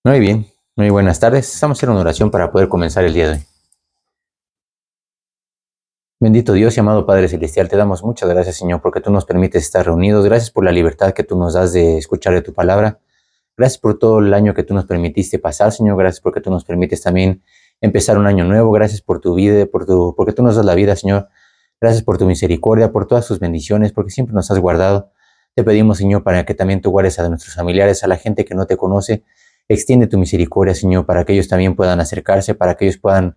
Muy bien, muy buenas tardes. Estamos haciendo una oración para poder comenzar el día de hoy. Bendito Dios y amado Padre Celestial, te damos muchas gracias, Señor, porque tú nos permites estar reunidos. Gracias por la libertad que tú nos das de escuchar de tu palabra. Gracias por todo el año que tú nos permitiste pasar, Señor. Gracias porque tú nos permites también empezar un año nuevo. Gracias por tu vida, porque tú nos das la vida, Señor. Gracias por tu misericordia, por todas tus bendiciones, porque siempre nos has guardado. Te pedimos, Señor, para que también tú guardes a nuestros familiares, a la gente que no te conoce. Extiende tu misericordia, Señor, para que ellos también puedan acercarse, para que ellos puedan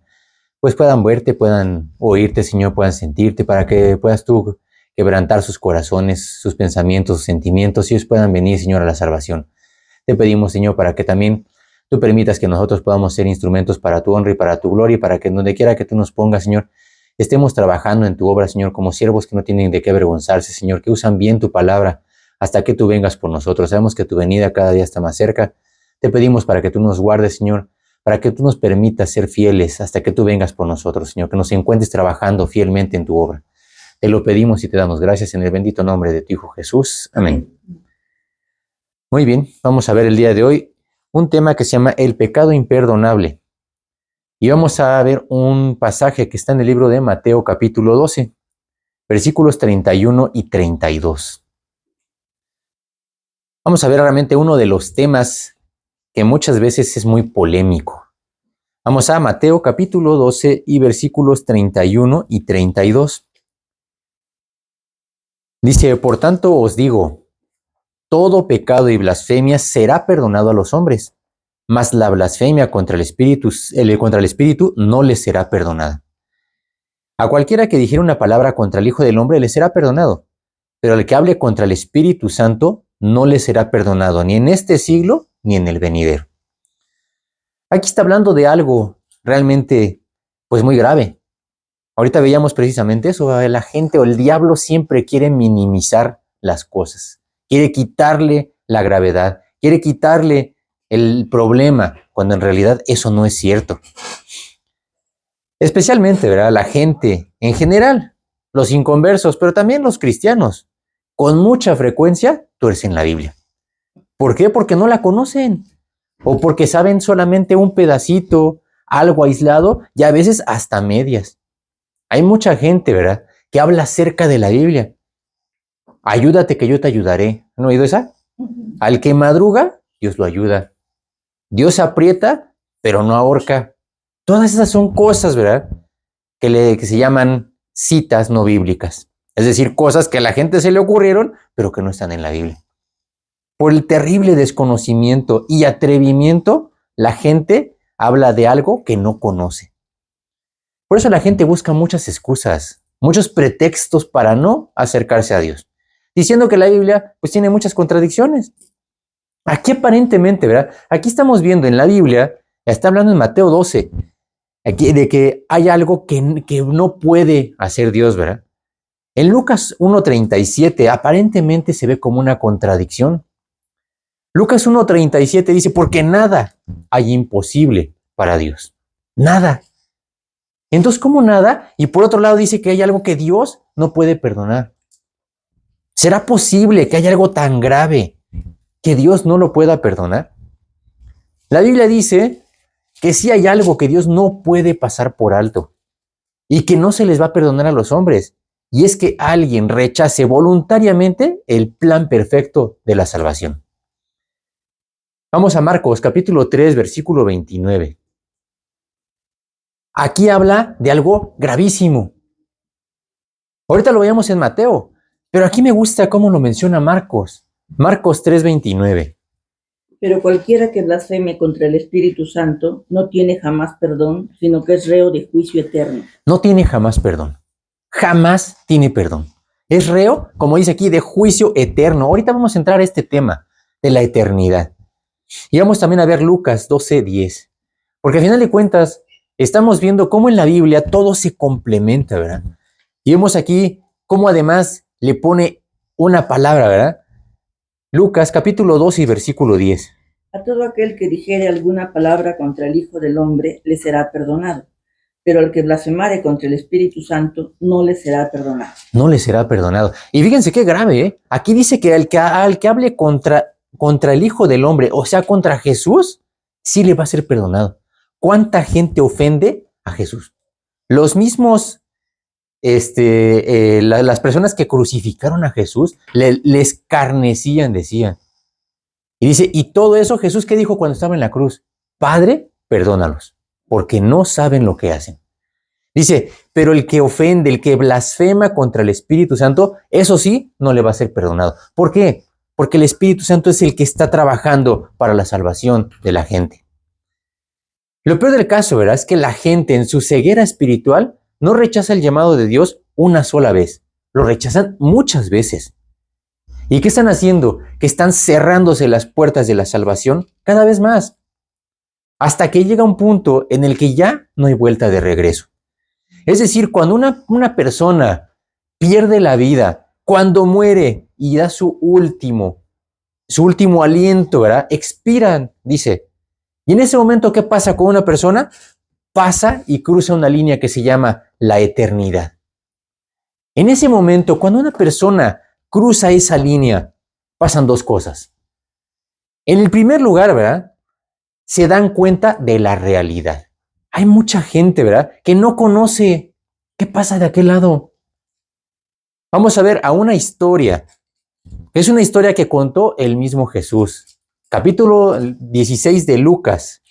verte, puedan oírte, Señor, puedan sentirte, para que puedas tú quebrantar sus corazones, sus pensamientos, sus sentimientos, y ellos puedan venir, Señor, a la salvación. Te pedimos, Señor, para que también tú permitas que nosotros podamos ser instrumentos para tu honra y para tu gloria, y para que donde quiera que tú nos pongas, Señor, estemos trabajando en tu obra, Señor, como siervos que no tienen de qué avergonzarse, Señor, que usan bien tu palabra hasta que tú vengas por nosotros. Sabemos que tu venida cada día está más cerca. Te pedimos para que tú nos guardes, Señor, para que tú nos permitas ser fieles hasta que tú vengas por nosotros, Señor, que nos encuentres trabajando fielmente en tu obra. Te lo pedimos y te damos gracias en el bendito nombre de tu Hijo Jesús. Amén. Muy bien, vamos a ver el día de hoy un tema que se llama el pecado imperdonable. Y vamos a ver un pasaje que está en el libro de Mateo capítulo 12, versículos 31 y 32. Vamos a ver realmente uno de los temas que muchas veces es muy polémico. Vamos a Mateo capítulo 12 y versículos 31 y 32. Dice, por tanto os digo, todo pecado y blasfemia será perdonado a los hombres, mas la blasfemia contra el Espíritu no les será perdonada. A cualquiera que dijere una palabra contra el Hijo del Hombre le será perdonado, pero al que hable contra el Espíritu Santo no le será perdonado, ni en este siglo ni en el venidero. Aquí está hablando de algo realmente, pues muy grave. Ahorita veíamos precisamente eso, la gente o el diablo siempre quiere minimizar las cosas, quiere quitarle la gravedad, quiere quitarle el problema, cuando en realidad eso no es cierto. Especialmente, ¿verdad? La gente en general, los inconversos, pero también los cristianos, con mucha frecuencia tuercen la Biblia. ¿Por qué? Porque no la conocen, o porque saben solamente un pedacito, algo aislado, y a veces hasta medias. Hay mucha gente, ¿verdad?, que habla acerca de la Biblia. Ayúdate que yo te ayudaré. ¿Han oído esa? Al que madruga, Dios lo ayuda. Dios aprieta, pero no ahorca. Todas esas son cosas, ¿verdad?, que se llaman citas no bíblicas. Es decir, cosas que a la gente se le ocurrieron, pero que no están en la Biblia. Por el terrible desconocimiento y atrevimiento, la gente habla de algo que no conoce. Por eso la gente busca muchas excusas, muchos pretextos para no acercarse a Dios, diciendo que la Biblia pues tiene muchas contradicciones. Aquí aparentemente, ¿verdad? Aquí estamos viendo en la Biblia, está hablando en Mateo 12, aquí, de que hay algo que no puede hacer Dios, ¿verdad? En Lucas 1:37 aparentemente se ve como una contradicción. Lucas 1:37 dice, porque nada hay imposible para Dios. Nada. Entonces, ¿cómo nada? Y por otro lado dice que hay algo que Dios no puede perdonar. ¿Será posible que haya algo tan grave que Dios no lo pueda perdonar? La Biblia dice que sí hay algo que Dios no puede pasar por alto y que no se les va a perdonar a los hombres. Y es que alguien rechace voluntariamente el plan perfecto de la salvación. Vamos a Marcos capítulo 3, versículo 29. Aquí habla de algo gravísimo. Ahorita lo veíamos en Mateo, pero aquí me gusta cómo lo menciona Marcos. Marcos 3:29. Pero cualquiera que blasfeme contra el Espíritu Santo no tiene jamás perdón, sino que es reo de juicio eterno. No tiene jamás perdón. Jamás tiene perdón. Es reo, como dice aquí, de juicio eterno. Ahorita vamos a entrar a este tema de la eternidad. Y vamos también a ver Lucas 12:10. Porque al final de cuentas, estamos viendo cómo en la Biblia todo se complementa, ¿verdad? Y vemos aquí cómo además le pone una palabra, ¿verdad? Lucas capítulo 2 y versículo 10. A todo aquel que dijere alguna palabra contra el Hijo del Hombre le será perdonado, pero al que blasfemare contra el Espíritu Santo no le será perdonado. No le será perdonado. Y fíjense qué grave, ¿eh? Aquí dice que al que hable contra el Hijo del Hombre, o sea, contra Jesús, sí le va a ser perdonado. ¿Cuánta gente ofende a Jesús? Los mismos, las personas que crucificaron a Jesús, le escarnecían, decían. Y dice, y todo eso Jesús, ¿qué dijo cuando estaba en la cruz? Padre, perdónalos, porque no saben lo que hacen. Dice, pero el que ofende, el que blasfema contra el Espíritu Santo, eso sí, no le va a ser perdonado. ¿Por qué? Porque el Espíritu Santo es el que está trabajando para la salvación de la gente. Lo peor del caso, ¿verdad? Es que la gente en su ceguera espiritual no rechaza el llamado de Dios una sola vez, lo rechazan muchas veces. ¿Y qué están haciendo? Que están cerrándose las puertas de la salvación cada vez más, hasta que llega un punto en el que ya no hay vuelta de regreso. Es decir, cuando una persona pierde la vida, cuando muere y da su último aliento, ¿verdad? Expiran, dice. Y en ese momento, ¿qué pasa con una persona? Pasa y cruza una línea que se llama la eternidad. En ese momento, cuando una persona cruza esa línea, pasan dos cosas. En el primer lugar, ¿verdad? Se dan cuenta de la realidad. Hay mucha gente, ¿verdad?, que no conoce qué pasa de aquel lado. Vamos a ver a una historia. Es una historia que contó el mismo Jesús. Capítulo 16 de Lucas.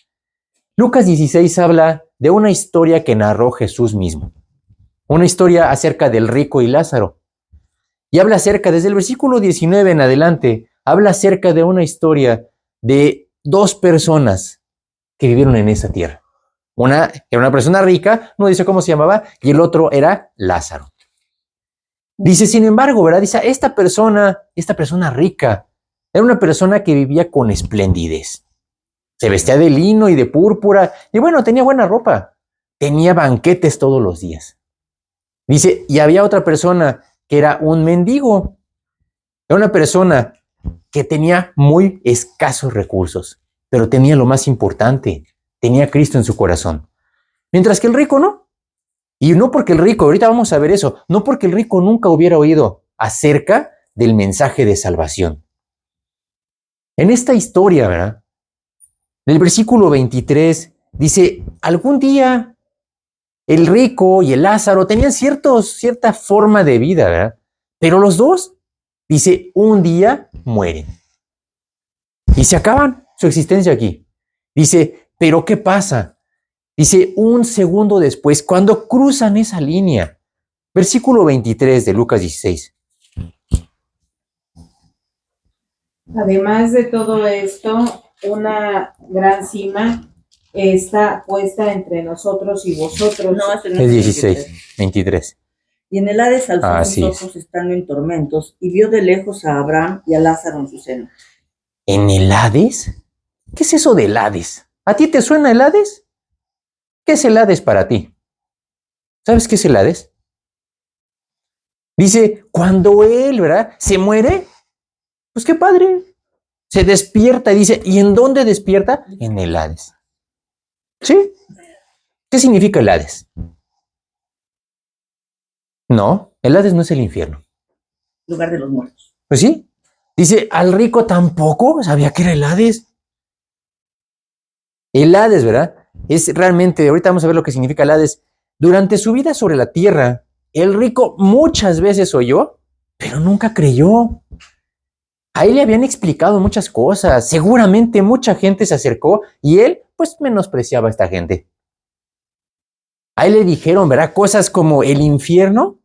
Lucas 16 habla de una historia que narró Jesús mismo. Una historia acerca del rico y Lázaro. Y habla acerca, desde el versículo 19 en adelante, habla acerca de una historia de dos personas que vivieron en esa tierra. Una era una persona rica, no dice cómo se llamaba, y el otro era Lázaro. Dice, sin embargo, ¿verdad? Dice, esta persona rica, era una persona que vivía con esplendidez. Se vestía de lino y de púrpura, y bueno, tenía buena ropa. Tenía banquetes todos los días. Dice, y había otra persona que era un mendigo. Era una persona que tenía muy escasos recursos, pero tenía lo más importante, tenía a Cristo en su corazón. Mientras que el rico no. Y no porque el rico, ahorita vamos a ver eso, no porque el rico nunca hubiera oído acerca del mensaje de salvación. En esta historia, ¿verdad? El versículo 23 dice, algún día el rico y el Lázaro tenían cierta forma de vida, ¿verdad? Pero los dos, dice, un día mueren. Y se acaban su existencia aquí. Dice, pero ¿qué pasa? Dice, un segundo después, cuando cruzan esa línea, versículo 23 de Lucas 16. Además de todo esto, una gran cima está puesta entre nosotros y vosotros. No, ese no Es es 16, 23. Y en el Hades alzó Así sus es. ojos estando en tormentos y vio de lejos a Abraham y a Lázaro en su seno. ¿En el Hades? ¿Qué es eso del Hades? ¿A ti te suena el Hades? ¿Qué es el Hades para ti? ¿Sabes qué es el Hades? Dice, cuando él, ¿verdad?, se muere, pues qué padre. Se despierta y dice, ¿y en dónde despierta? En el Hades. ¿Sí? ¿Qué significa el Hades? No, el Hades no es el infierno. Lugar de los muertos. Pues sí. Dice, al rico tampoco sabía que era el Hades. El Hades, ¿verdad? Es realmente, ahorita vamos a ver lo que significa el Hades. Durante su vida sobre la tierra, el rico muchas veces oyó, pero nunca creyó. A él le habían explicado muchas cosas. Seguramente mucha gente se acercó y él, pues, menospreciaba a esta gente. A él le dijeron, ¿verdad?, cosas como el infierno,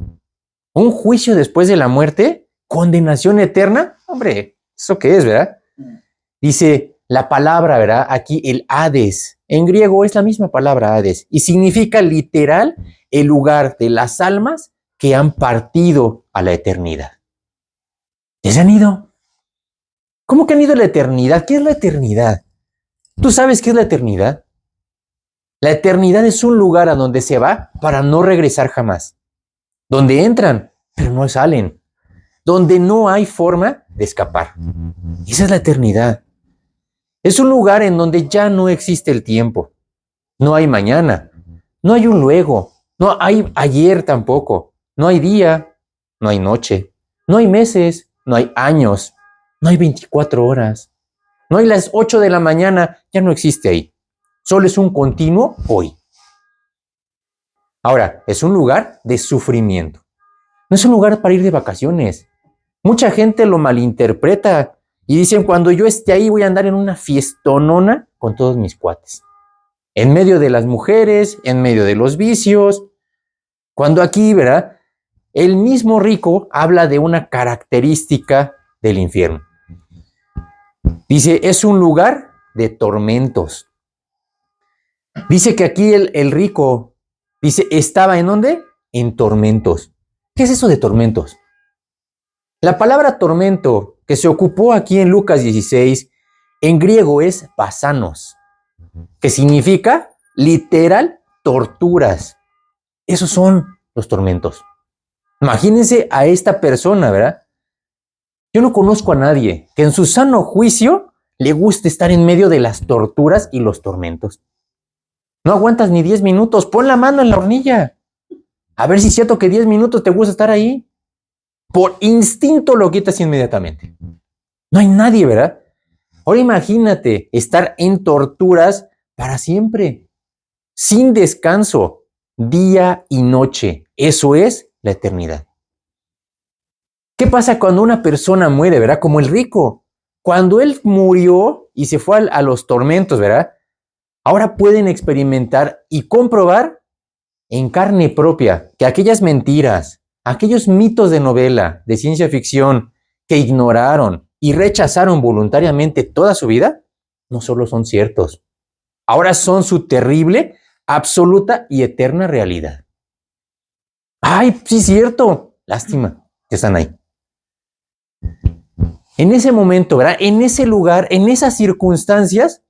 un juicio después de la muerte, condenación eterna. Hombre, ¿eso qué es, verdad? Dice la palabra, ¿verdad? Aquí el Hades. En griego es la misma palabra Hades y significa literal el lugar de las almas que han partido a la eternidad. ¿Ya se han ido? ¿Cómo que han ido a la eternidad? ¿Qué es la eternidad? ¿Tú sabes qué es la eternidad? La eternidad es un lugar a donde se va para no regresar jamás. Donde entran, pero no salen. Donde no hay forma de escapar. Esa es la eternidad. Es un lugar en donde ya no existe el tiempo. No hay mañana. No hay un luego. No hay ayer tampoco. No hay día. No hay noche. No hay meses. No hay años. No hay 24 horas. No hay las 8 de la mañana, ya no existe ahí. Solo es un continuo hoy. Ahora, es un lugar de sufrimiento. No es un lugar para ir de vacaciones. Mucha gente lo malinterpreta y dicen, cuando yo esté ahí voy a andar en una fiestonona con todos mis cuates. En medio de las mujeres, en medio de los vicios. Cuando aquí, ¿verdad? El mismo rico habla de una característica del infierno. Dice, es un lugar de tormentos. Dice que aquí el rico, dice, estaba ¿en dónde? En tormentos. ¿Qué es eso de tormentos? La palabra tormento que se ocupó aquí en Lucas 16, en griego es basanos, que significa literal torturas. Esos son los tormentos. Imagínense a esta persona, ¿verdad? Yo no conozco a nadie que en su sano juicio le guste estar en medio de las torturas y los tormentos. No aguantas ni 10 minutos, pon la mano en la hornilla. A ver si es cierto que 10 minutos te gusta estar ahí. Por instinto lo quitas inmediatamente. No hay nadie, ¿verdad? Ahora imagínate estar en torturas para siempre, sin descanso, día y noche. Eso es la eternidad. ¿Qué pasa cuando una persona muere, verdad? Como el rico. Cuando él murió y se fue a los tormentos, ¿verdad? Ahora pueden experimentar y comprobar en carne propia que aquellas mentiras, aquellos mitos de novela, de ciencia ficción, que ignoraron y rechazaron voluntariamente toda su vida, no solo son ciertos, ahora son su terrible, absoluta y eterna realidad. ¡Ay, sí es cierto! Lástima que están ahí. En ese momento, ¿verdad? En ese lugar, en esas circunstancias,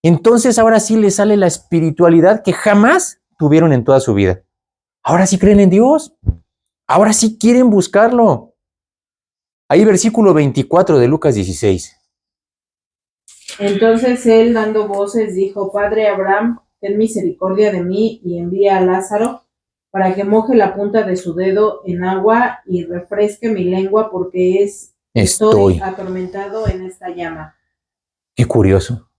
entonces ahora sí les sale la espiritualidad que jamás tuvieron en toda su vida. Ahora sí creen en Dios. Ahora sí quieren buscarlo. Ahí versículo 24 de Lucas 16. Entonces él, dando voces, dijo: Padre Abraham, ten misericordia de mí y envía a Lázaro para que moje la punta de su dedo en agua y refresque mi lengua, porque estoy atormentado en esta llama. Qué curioso.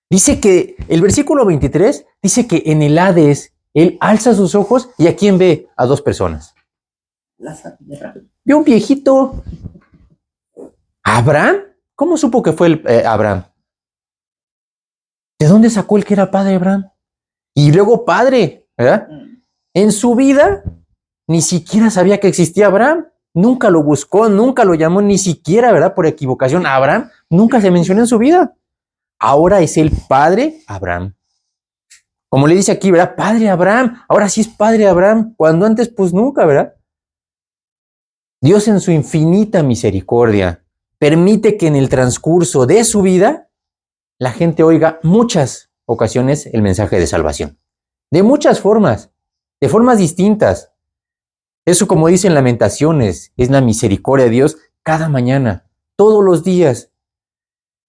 Dice que el versículo 23 dice que en el Hades él alza sus ojos y ¿a quién ve? A dos personas. Ve un viejito. ¿Abraham? ¿Cómo supo que fue Abraham? ¿De dónde sacó el que era padre Abraham? Y luego padre, ¿verdad? En su vida ni siquiera sabía que existía Abraham. Nunca lo buscó, nunca lo llamó, ni siquiera, ¿verdad? Por equivocación. Abraham nunca se mencionó en su vida. Ahora es el padre Abraham. Como le dice aquí, ¿verdad? Padre Abraham. Ahora sí es padre Abraham. Cuando antes, pues nunca, ¿verdad? Dios en su infinita misericordia permite que en el transcurso de su vida la gente oiga muchas ocasiones el mensaje de salvación. De muchas formas, de formas distintas. Eso, como dicen Lamentaciones, es la misericordia de Dios cada mañana, todos los días.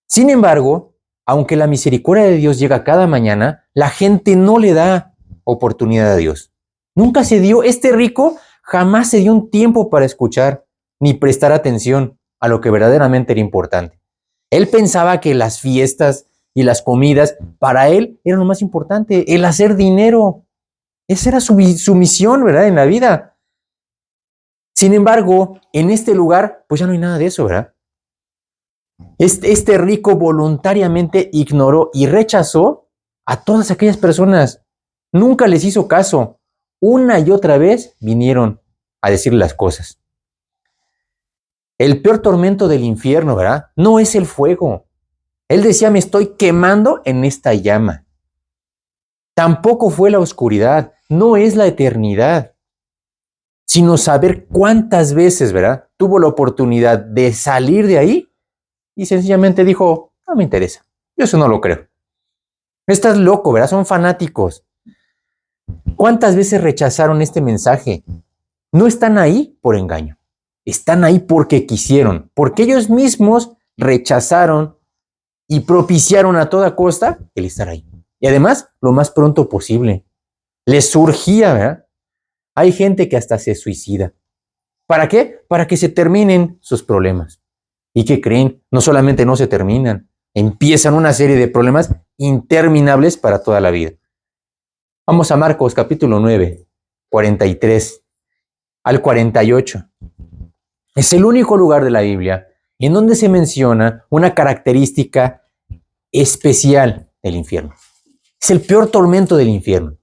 Sin embargo, aunque la misericordia de Dios llega cada mañana, la gente no le da oportunidad a Dios. Nunca se dio, este rico jamás se dio un tiempo para escuchar ni prestar atención a lo que verdaderamente era importante. Él pensaba que las fiestas y las comidas para él eran lo más importante, el hacer dinero. Esa era su misión, ¿verdad? En la vida. Sin embargo, en este lugar, pues ya no hay nada de eso, ¿verdad? Este rico voluntariamente ignoró y rechazó a todas aquellas personas. Nunca les hizo caso. Una y otra vez vinieron a decirle las cosas. El peor tormento del infierno, ¿verdad? No es el fuego. Él decía, me estoy quemando en esta llama. Tampoco fue la oscuridad, no es la eternidad, sino saber cuántas veces, ¿verdad? Tuvo la oportunidad de salir de ahí y sencillamente dijo, no me interesa, yo eso no lo creo. Estás loco, ¿verdad? Son fanáticos. ¿Cuántas veces rechazaron este mensaje? No están ahí por engaño, están ahí porque quisieron, porque ellos mismos rechazaron y propiciaron a toda costa el estar ahí. Y además, lo más pronto posible. Les surgía, ¿verdad? Hay gente que hasta se suicida. ¿Para qué? Para que se terminen sus problemas. ¿Y qué creen? No solamente no se terminan, empiezan una serie de problemas interminables para toda la vida. Vamos a Marcos capítulo 9, 43 al 48. Es el único lugar de la Biblia en donde se menciona una característica especial del infierno. Es el peor tormento del infierno.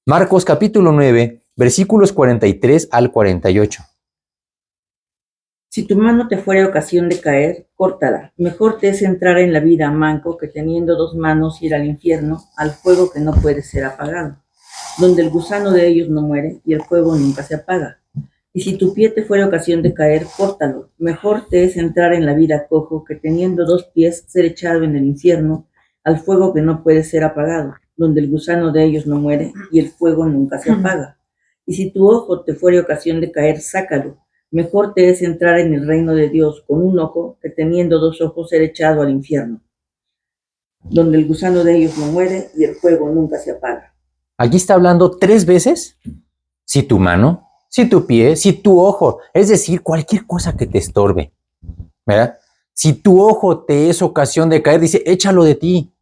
Marcos capítulo 9, versículos 43 al 48. Si tu mano te fuere ocasión de caer, córtala. Mejor te es entrar en la vida manco que teniendo dos manos ir al infierno, al fuego que no puede ser apagado, donde el gusano de ellos no muere y el fuego nunca se apaga. Y si tu pie te fuere ocasión de caer, córtalo. Mejor te es entrar en la vida cojo que teniendo dos pies ser echado en el infierno, al fuego que no puede ser apagado, donde el gusano de ellos no muere y el fuego nunca se apaga. Y si tu ojo te fuere ocasión de caer, sácalo. Mejor te es entrar en el reino de Dios con un ojo que teniendo dos ojos ser echado al infierno, donde el gusano de ellos no muere y el fuego nunca se apaga. Aquí está hablando 3 veces, si tu mano, si tu pie, si tu ojo, es decir, cualquier cosa que te estorbe, ¿verdad? Si tu ojo te es ocasión de caer, dice, échalo de ti.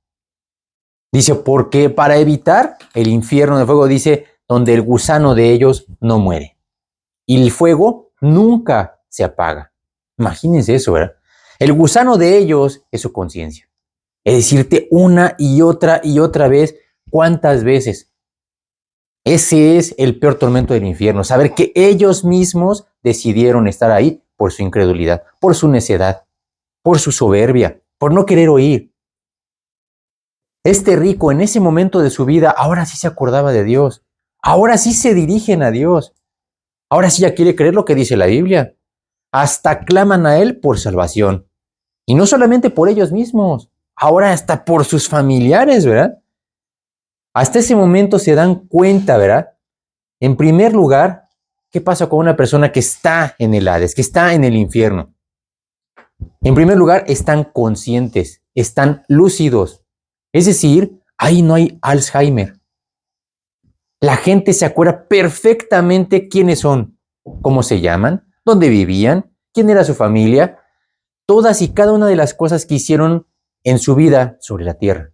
Dice, porque para evitar el infierno de fuego, dice, donde el gusano de ellos no muere. Y el fuego nunca se apaga. Imagínense eso, ¿verdad? El gusano de ellos es su conciencia. Es decirte una y otra vez, ¿cuántas veces? Ese es el peor tormento del infierno, saber que ellos mismos decidieron estar ahí por su incredulidad, por su necedad, por su soberbia, por no querer oír. Este rico en ese momento de su vida ahora sí se acordaba de Dios, ahora sí se dirigen a Dios, ahora sí ya quiere creer lo que dice la Biblia, hasta claman a Él por salvación. Y no solamente por ellos mismos, ahora hasta por sus familiares, ¿verdad? Hasta ese momento se dan cuenta, ¿verdad? En primer lugar, ¿qué pasa con una persona que está en el Hades, que está en el infierno? En primer lugar, están conscientes, están lúcidos. Es decir, ahí no hay Alzheimer. La gente se acuerda perfectamente quiénes son, cómo se llaman, dónde vivían, quién era su familia, todas y cada una de las cosas que hicieron en su vida sobre la tierra.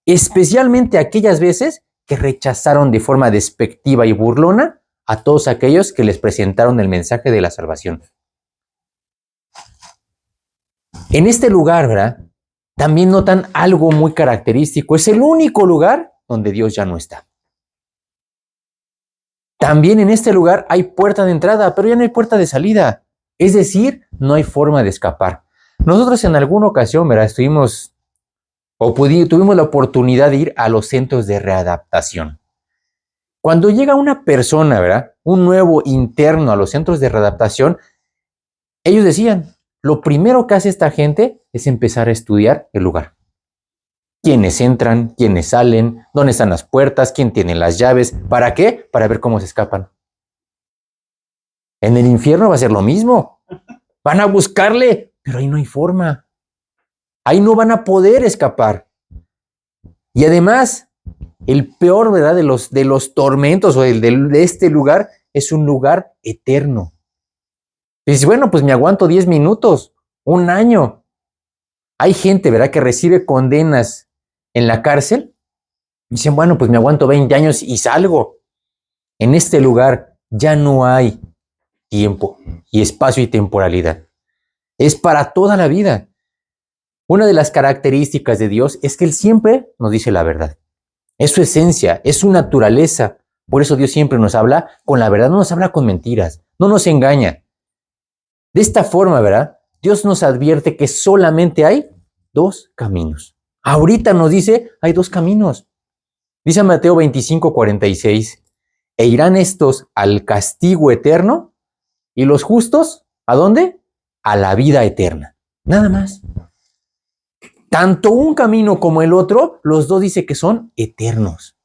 Especialmente aquellas veces que rechazaron de forma despectiva y burlona a todos aquellos que les presentaron el mensaje de la salvación. En este lugar, ¿verdad? También notan algo muy característico. Es el único lugar donde Dios ya no está. También en este lugar hay puerta de entrada, pero ya no hay puerta de salida. Es decir, no hay forma de escapar. Nosotros en alguna ocasión, ¿verdad? Tuvimos la oportunidad de ir a los centros de readaptación. Cuando llega una persona, ¿verdad? Un nuevo interno a los centros de readaptación, ellos decían, lo primero que hace esta gente es empezar a estudiar el lugar. Quiénes entran, quiénes salen, dónde están las puertas, quién tiene las llaves. ¿Para qué? Para ver cómo se escapan. En el infierno va a ser lo mismo. Van a buscarle, pero ahí no hay forma. Ahí no van a poder escapar. Y además, el peor, ¿verdad? de los tormentos o de este lugar es un lugar eterno. Y dices, bueno, pues me aguanto 10 minutos, 1 año. Hay gente, ¿verdad?, que recibe condenas en la cárcel. Y dicen, bueno, pues me aguanto 20 años y salgo. En este lugar ya no hay tiempo y espacio y temporalidad. Es para toda la vida. Una de las características de Dios es que Él siempre nos dice la verdad. Es su esencia, es su naturaleza. Por eso Dios siempre nos habla con la verdad, no nos habla con mentiras, no nos engaña. De esta forma, ¿verdad? Dios nos advierte que solamente hay 2 caminos. Ahorita nos dice, hay 2 caminos. Dice Mateo 25:46, e irán estos al castigo eterno y los justos, ¿a dónde? A la vida eterna. Nada más. Tanto un camino como el otro, los dos dice que son eternos.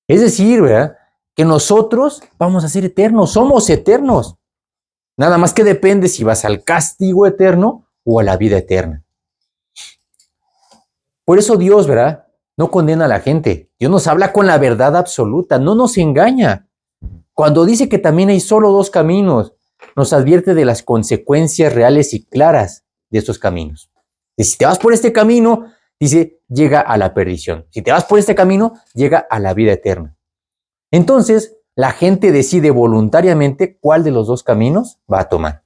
Es decir, ¿verdad?, que nosotros vamos a ser eternos, somos eternos. Nada más que depende si vas al castigo eterno o a la vida eterna. Por eso Dios, ¿verdad?, no condena a la gente. Dios nos habla con la verdad absoluta, no nos engaña. Cuando dice que también hay solo 2 caminos, nos advierte de las consecuencias reales y claras de estos caminos. Y si te vas por este camino, dice, llega a la perdición. Si te vas por este camino, llega a la vida eterna. Entonces, la gente decide voluntariamente cuál de los dos caminos va a tomar.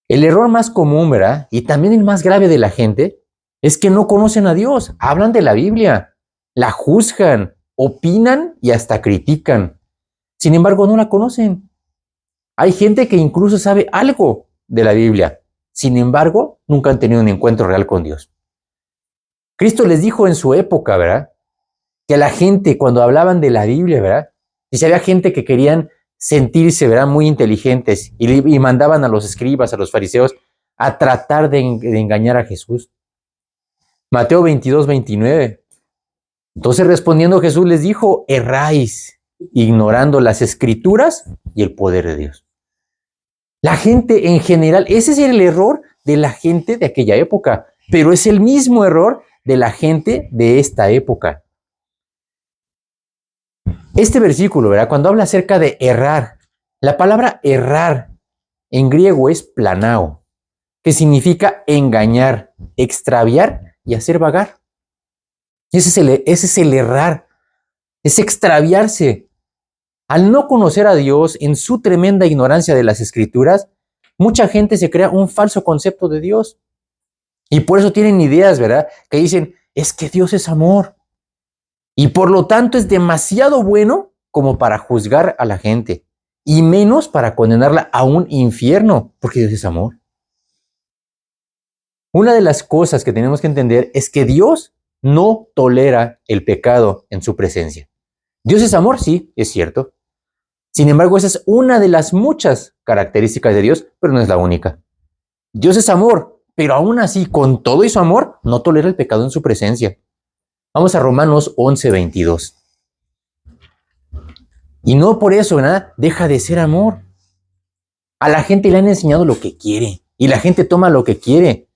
El error más común, ¿verdad? Y también el más grave de la gente es que no conocen a Dios, hablan de la Biblia, la juzgan, opinan y hasta critican. Sin embargo, no la conocen. Hay gente que incluso sabe algo de la Biblia. Sin embargo, nunca han tenido un encuentro real con Dios. Cristo les dijo en su época, ¿verdad? Que a la gente cuando hablaban de la Biblia, ¿verdad? Y si había gente que querían sentirse, ¿verdad? Muy inteligentes y mandaban a los escribas, a los fariseos, a tratar de engañar a Jesús. Mateo 22, 29. Entonces respondiendo Jesús les dijo, erráis, ignorando las escrituras y el poder de Dios. La gente en general, ese es el error de la gente de aquella época, pero es el mismo error de la gente de esta época. Este versículo, ¿verdad? Cuando habla acerca de errar, la palabra errar en griego es planao, que significa engañar, extraviar y hacer vagar. Ese es el errar, es extraviarse. Al no conocer a Dios en su tremenda ignorancia de las Escrituras, mucha gente se crea un falso concepto de Dios. Y por eso tienen ideas, ¿verdad? Que dicen, es que Dios es amor. Y por lo tanto es demasiado bueno como para juzgar a la gente. Y menos para condenarla a un infierno, porque Dios es amor. Una de las cosas que tenemos que entender es que Dios no tolera el pecado en su presencia. Dios es amor, sí, es cierto. Sin embargo, esa es una de las muchas características de Dios, pero no es la única. Dios es amor, pero aún así, con todo y su amor, no tolera el pecado en su presencia. Vamos a Romanos 11, 22. Y no por eso, nada, deja de ser amor. A la gente le han enseñado lo que quiere y la gente toma lo que quiere.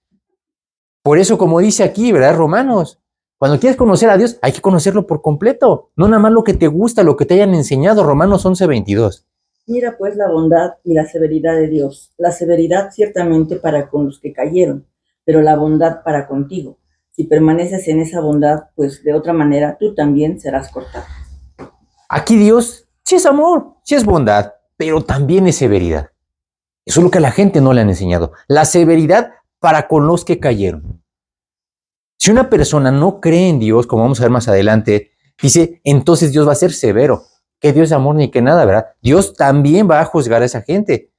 Por eso, como dice aquí, ¿verdad, Romanos? Cuando quieres conocer a Dios, hay que conocerlo por completo. No nada más lo que te gusta, lo que te hayan enseñado. Romanos 11, 22. Mira pues la bondad y la severidad de Dios. La severidad ciertamente para con los que cayeron, pero la bondad para contigo. Si permaneces en esa bondad, pues de otra manera tú también serás cortado. Aquí Dios sí es amor, sí es bondad, pero también es severidad. Eso es lo que a la gente no le han enseñado. La severidad para con los que cayeron. Si una persona no cree en Dios, como vamos a ver más adelante, dice, entonces Dios va a ser severo. Que Dios es amor ni que nada, ¿verdad? Dios también va a juzgar a esa gente.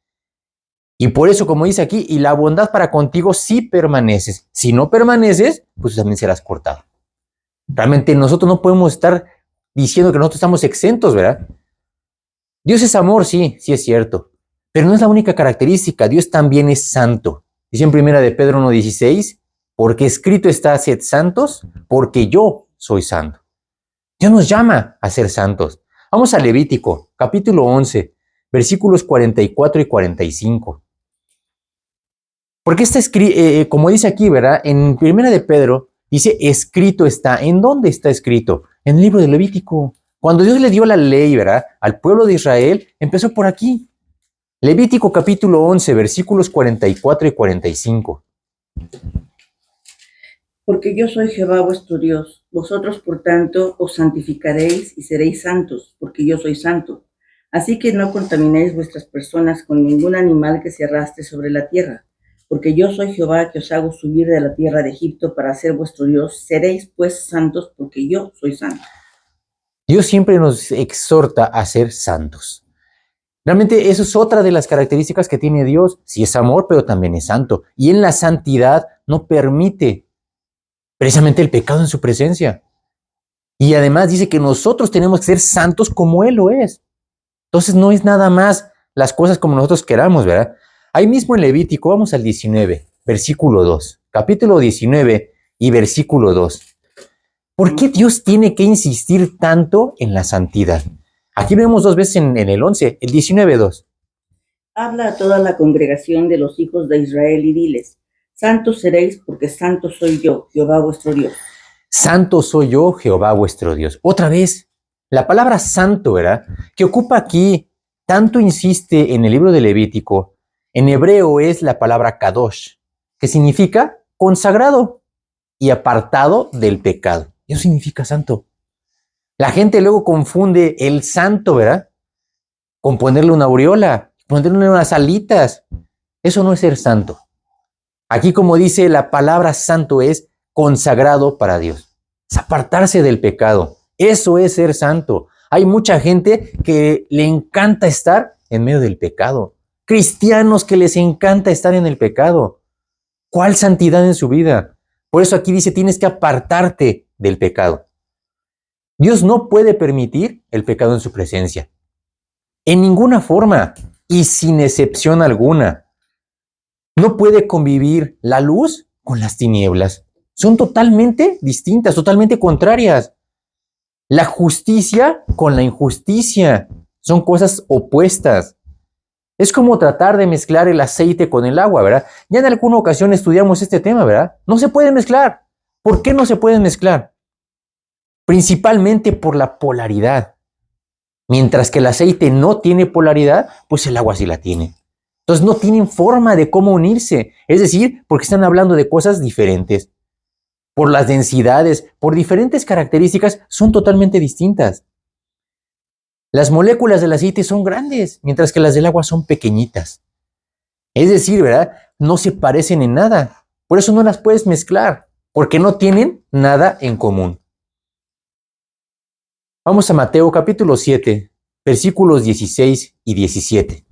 Y por eso, como dice aquí, y la bondad para contigo si permaneces. Si no permaneces, pues también serás cortado. Realmente nosotros no podemos estar diciendo que nosotros estamos exentos, ¿verdad? Dios es amor, sí, sí es cierto. Pero no es la única característica. Dios también es santo. Dice en 1 de Pedro 1:16, porque escrito está, sed santos, porque yo soy santo. Dios nos llama a ser santos. Vamos a Levítico, capítulo 11, versículos 44 y 45. Porque está escrito, como dice aquí, ¿verdad? En 1 de Pedro, dice, escrito está. ¿En dónde está escrito? En el libro de Levítico. Cuando Dios le dio la ley, ¿verdad? Al pueblo de Israel, empezó por aquí. Levítico capítulo 11, versículos 44 y 45. Porque yo soy Jehová vuestro Dios. Vosotros, por tanto, os santificaréis y seréis santos, porque yo soy santo. Así que no contaminéis vuestras personas con ningún animal que se arrastre sobre la tierra. Porque yo soy Jehová que os hago subir de la tierra de Egipto para ser vuestro Dios. Seréis pues santos, porque yo soy santo. Dios siempre nos exhorta a ser santos. Realmente eso es otra de las características que tiene Dios. Sí es amor, pero también es santo. Y en la santidad no permite precisamente el pecado en su presencia. Y además dice que nosotros tenemos que ser santos como Él lo es. Entonces no es nada más las cosas como nosotros queramos, ¿verdad? Ahí mismo en Levítico, vamos al 19, versículo 2. Capítulo 19 y versículo 2. ¿Por qué Dios tiene que insistir tanto en la santidad? Aquí vemos dos veces en el 11, el 19:2. Habla a toda la congregación de los hijos de Israel y diles, santos seréis porque santo soy yo, Jehová vuestro Dios. Santo soy yo, Jehová vuestro Dios. Otra vez, la palabra santo, ¿verdad? Que ocupa aquí, tanto insiste en el libro de Levítico, en hebreo es la palabra kadosh, que significa consagrado y apartado del pecado. Eso significa santo. La gente luego confunde el santo, ¿verdad? Con ponerle una aureola, ponerle unas alitas. Eso no es ser santo. Aquí, como dice la palabra santo, es consagrado para Dios. Es apartarse del pecado. Eso es ser santo. Hay mucha gente que le encanta estar en medio del pecado. Cristianos que les encanta estar en el pecado. ¿Cuál santidad en su vida? Por eso aquí dice, tienes que apartarte del pecado. Dios no puede permitir el pecado en su presencia. En ninguna forma y sin excepción alguna. No puede convivir la luz con las tinieblas. Son totalmente distintas, totalmente contrarias. La justicia con la injusticia son cosas opuestas. Es como tratar de mezclar el aceite con el agua, ¿verdad? Ya en alguna ocasión estudiamos este tema, ¿verdad? No se pueden mezclar. ¿Por qué no se pueden mezclar? Principalmente por la polaridad. Mientras que el aceite no tiene polaridad, pues el agua sí la tiene. Entonces no tienen forma de cómo unirse. Es decir, porque están hablando de cosas diferentes. Por las densidades, por diferentes características, son totalmente distintas. Las moléculas del aceite son grandes, mientras que las del agua son pequeñitas. Es decir, ¿verdad? No se parecen en nada. Por eso no las puedes mezclar, porque no tienen nada en común. Vamos a Mateo capítulo 7, versículos 16 y 17.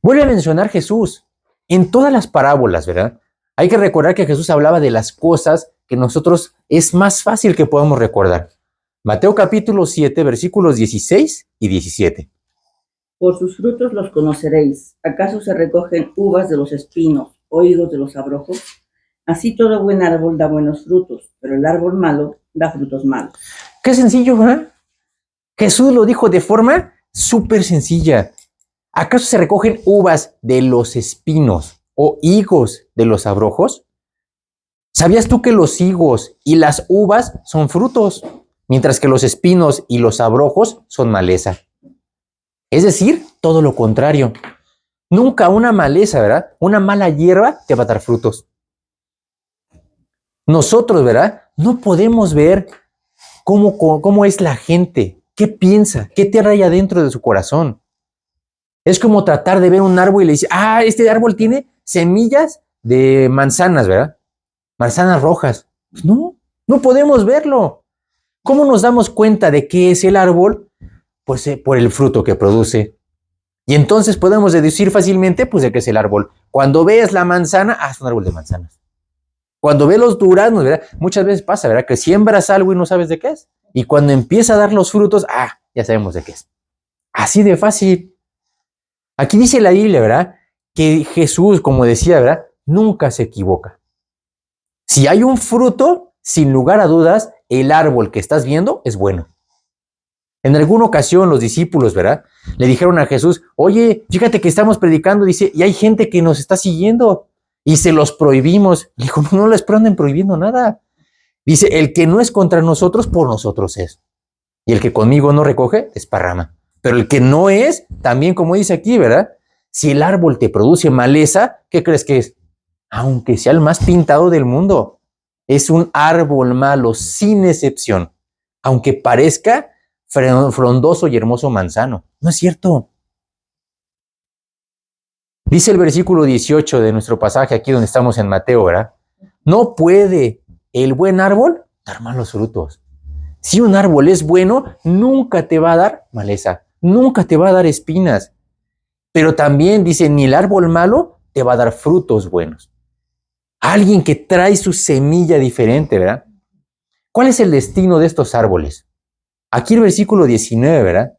Vuelve a mencionar Jesús en todas las parábolas, ¿verdad? Hay que recordar que Jesús hablaba de las cosas que nosotros es más fácil que podamos recordar. Mateo capítulo 7, versículos 16 y 17. Por sus frutos los conoceréis. ¿Acaso se recogen uvas de los espinos o higos de los abrojos? Así todo buen árbol da buenos frutos, pero el árbol malo da frutos malos. Qué sencillo, ¿verdad? Jesús lo dijo de forma súper sencilla. ¿Acaso se recogen uvas de los espinos o higos de los abrojos? ¿Sabías tú que los higos y las uvas son frutos, mientras que los espinos y los abrojos son maleza? Es decir, todo lo contrario. Nunca una maleza, ¿verdad? Una mala hierba te va a dar frutos. Nosotros, ¿verdad? No podemos ver cómo es la gente, qué piensa, qué tierra hay adentro de su corazón. Es como tratar de ver un árbol y le dice, este árbol tiene semillas de manzanas, ¿verdad? Manzanas rojas. Pues no podemos verlo. ¿Cómo nos damos cuenta de qué es el árbol? Pues por el fruto que produce. Y entonces podemos deducir fácilmente, pues, de qué es el árbol. Cuando ves la manzana, es un árbol de manzanas. Cuando ves los duraznos, ¿verdad? Muchas veces pasa, ¿verdad? Que siembras algo y no sabes de qué es. Y cuando empieza a dar los frutos, ya sabemos de qué es. Así de fácil. Aquí dice la Biblia, ¿verdad? Que Jesús, como decía, ¿verdad? Nunca se equivoca. Si hay un fruto, sin lugar a dudas, el árbol que estás viendo es bueno. En alguna ocasión los discípulos, ¿verdad? Le dijeron a Jesús, oye, fíjate que estamos predicando, dice, y hay gente que nos está siguiendo y se los prohibimos. Le dijo, no les anden prohibiendo nada. Dice, el que no es contra nosotros, por nosotros es. Y el que conmigo no recoge, desparrama. Pero el que no es, también como dice aquí, ¿verdad? Si el árbol te produce maleza, ¿qué crees que es? Aunque sea el más pintado del mundo, es un árbol malo, sin excepción. Aunque parezca frondoso y hermoso manzano. No es cierto. Dice el versículo 18 de nuestro pasaje aquí donde estamos en Mateo, ¿verdad? No puede el buen árbol dar malos frutos. Si un árbol es bueno, nunca te va a dar maleza, nunca te va a dar espinas. Pero también dice, ni el árbol malo te va a dar frutos buenos. Alguien que trae su semilla diferente, ¿verdad? ¿Cuál es el destino de estos árboles? Aquí el versículo 19, ¿verdad?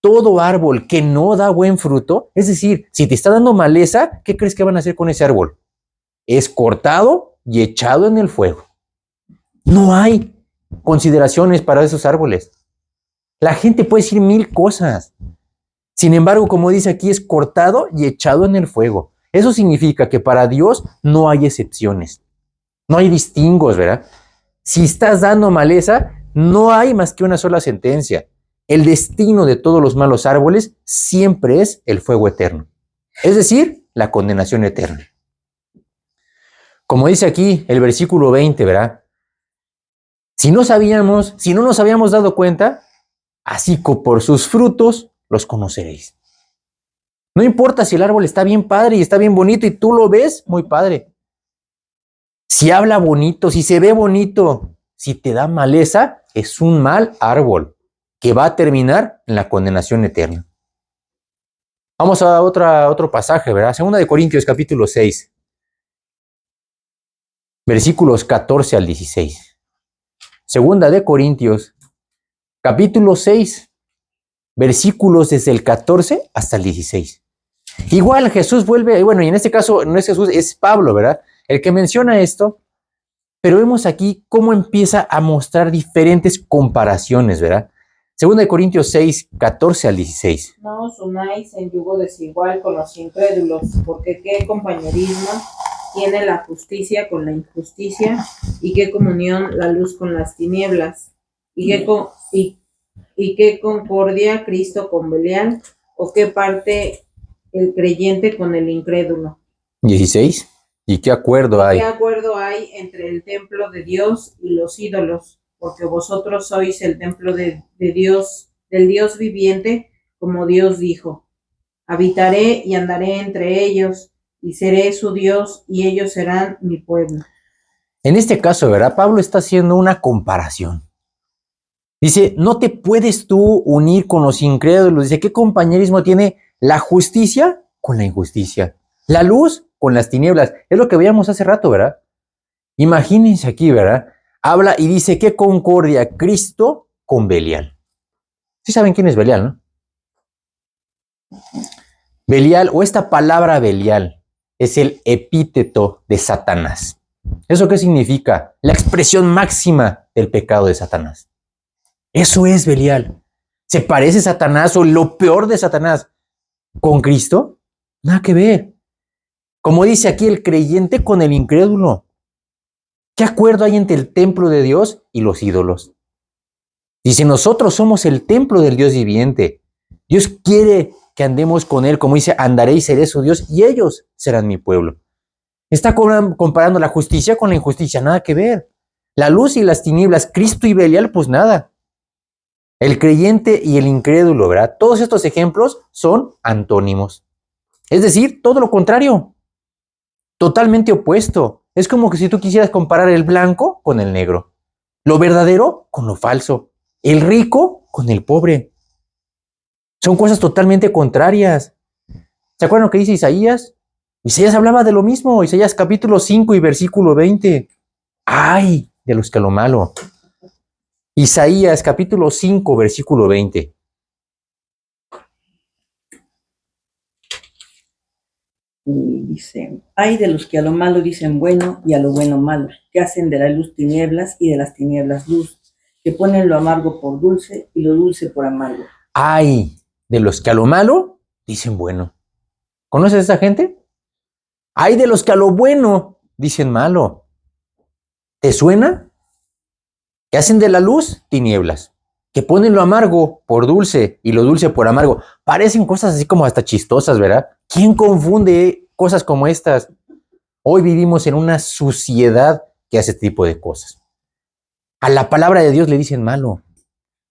Todo árbol que no da buen fruto, es decir, si te está dando maleza, ¿qué crees que van a hacer con ese árbol? Es cortado y echado en el fuego. No hay consideraciones para esos árboles. La gente puede decir mil cosas. Sin embargo, como dice aquí, es cortado y echado en el fuego. Eso significa que para Dios no hay excepciones. No hay distingos, ¿verdad? Si estás dando maleza, no hay más que una sola sentencia. El destino de todos los malos árboles siempre es el fuego eterno. Es decir, la condenación eterna. Como dice aquí el versículo 20, ¿verdad? Si no nos habíamos dado cuenta, así que por sus frutos los conoceréis. No importa si el árbol está bien padre y está bien bonito y tú lo ves muy padre. Si habla bonito, si se ve bonito, si te da maleza, es un mal árbol que va a terminar en la condenación eterna. Vamos a otro pasaje, ¿verdad? Segunda de Corintios, capítulo 6, versículos 14 al 16. Segunda de Corintios, capítulo 6, versículos desde el 14 hasta el 16. Igual Jesús vuelve, bueno, y en este caso no es Jesús, es Pablo, ¿verdad? El que menciona esto, pero vemos aquí cómo empieza a mostrar diferentes comparaciones, ¿verdad? Segunda de Corintios 6, 14 al 16. No os unáis en yugo desigual con los incrédulos, porque qué compañerismo tiene la justicia con la injusticia, y qué comunión la luz con las tinieblas, y qué concordia Cristo con Belial, o qué parte el creyente con el incrédulo. 16. ¿Y qué acuerdo hay? ¿Qué acuerdo hay entre el templo de Dios y los ídolos? Porque vosotros sois el templo de Dios, del Dios viviente, como Dios dijo: habitaré y andaré entre ellos, y seré su Dios, y ellos serán mi pueblo. En este caso, ¿verdad? Pablo está haciendo una comparación. Dice, no te puedes tú unir con los incrédulos. Dice, ¿qué compañerismo tiene la justicia con la injusticia? La luz con las tinieblas. Es lo que veíamos hace rato, ¿verdad? Imagínense aquí, ¿verdad? Habla y dice, ¿qué concordia Cristo con Belial? Sí saben quién es Belial, ¿no? Belial, o esta palabra Belial, es el epíteto de Satanás. ¿Eso qué significa? La expresión máxima del pecado de Satanás. Eso es Belial. ¿Se parece Satanás o lo peor de Satanás con Cristo? Nada que ver. Como dice aquí el creyente con el incrédulo. ¿Qué acuerdo hay entre el templo de Dios y los ídolos? Dice, nosotros somos el templo del Dios viviente. Dios quiere que andemos con Él, como dice, andaré y seré su Dios, y ellos serán mi pueblo. Está comparando la justicia con la injusticia, nada que ver. La luz y las tinieblas, Cristo y Belial, pues nada. El creyente y el incrédulo, ¿verdad? Todos estos ejemplos son antónimos. Es decir, todo lo contrario. Totalmente opuesto. Es como que si tú quisieras comparar el blanco con el negro. Lo verdadero con lo falso. El rico con el pobre. Son cosas totalmente contrarias. ¿Se acuerdan lo que dice Isaías? Isaías hablaba de lo mismo. Isaías capítulo 5 y versículo 20. ¡Ay! De los que lo malo. Isaías capítulo 5, versículo 20. Y dice, hay de los que a lo malo dicen bueno y a lo bueno malo, que hacen de la luz tinieblas y de las tinieblas luz, que ponen lo amargo por dulce y lo dulce por amargo. Hay de los que a lo malo dicen bueno. ¿Conoces a esa gente? Hay de los que a lo bueno dicen malo. ¿Te suena? Que hacen de la luz tinieblas, que ponen lo amargo por dulce y lo dulce por amargo. Parecen cosas así como hasta chistosas, ¿verdad? ¿Quién confunde cosas como estas? Hoy vivimos en una sociedad que hace este tipo de cosas. A la palabra de Dios le dicen malo.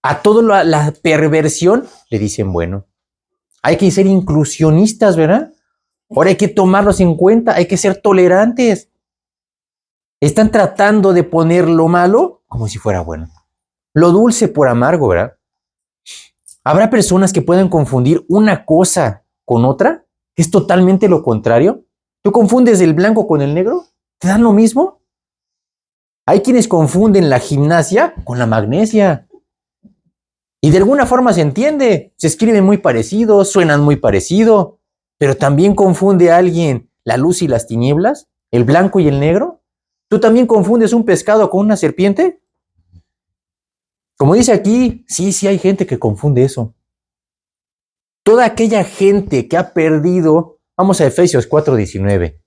A toda la perversión le dicen bueno. Hay que ser inclusionistas, ¿verdad? Ahora hay que tomarlos en cuenta, hay que ser tolerantes. Están tratando de poner lo malo como si fuera bueno. Lo dulce por amargo, ¿verdad? ¿Habrá personas que puedan confundir una cosa con otra? ¿Es totalmente lo contrario? ¿Tú confundes el blanco con el negro? ¿Te dan lo mismo? Hay quienes confunden la gimnasia con la magnesia. Y de alguna forma se entiende. Se escriben muy parecidos, suenan muy parecido. Pero también confunde a alguien la luz y las tinieblas, el blanco y el negro. ¿Tú también confundes un pescado con una serpiente? Como dice aquí, sí hay gente que confunde eso. Toda aquella gente que ha perdido, vamos a Efesios 4:19.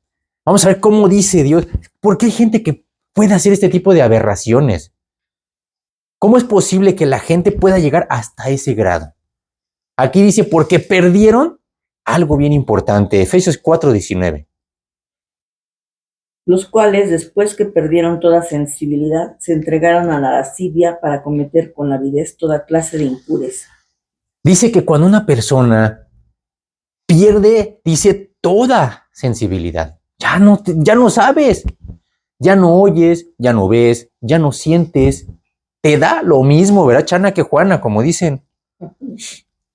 Vamos a ver cómo dice Dios. ¿Por qué hay gente que puede hacer este tipo de aberraciones? ¿Cómo es posible que la gente pueda llegar hasta ese grado? Aquí dice, porque perdieron algo bien importante. Efesios 4:19. los cuales, después que perdieron toda sensibilidad, se entregaron a la lascivia para cometer con avidez toda clase de impureza. Dice que cuando una persona pierde, dice, toda sensibilidad, ya no sabes, ya no oyes, ya no ves, ya no sientes, te da lo mismo, ¿verdad? Chana que Juana, como dicen.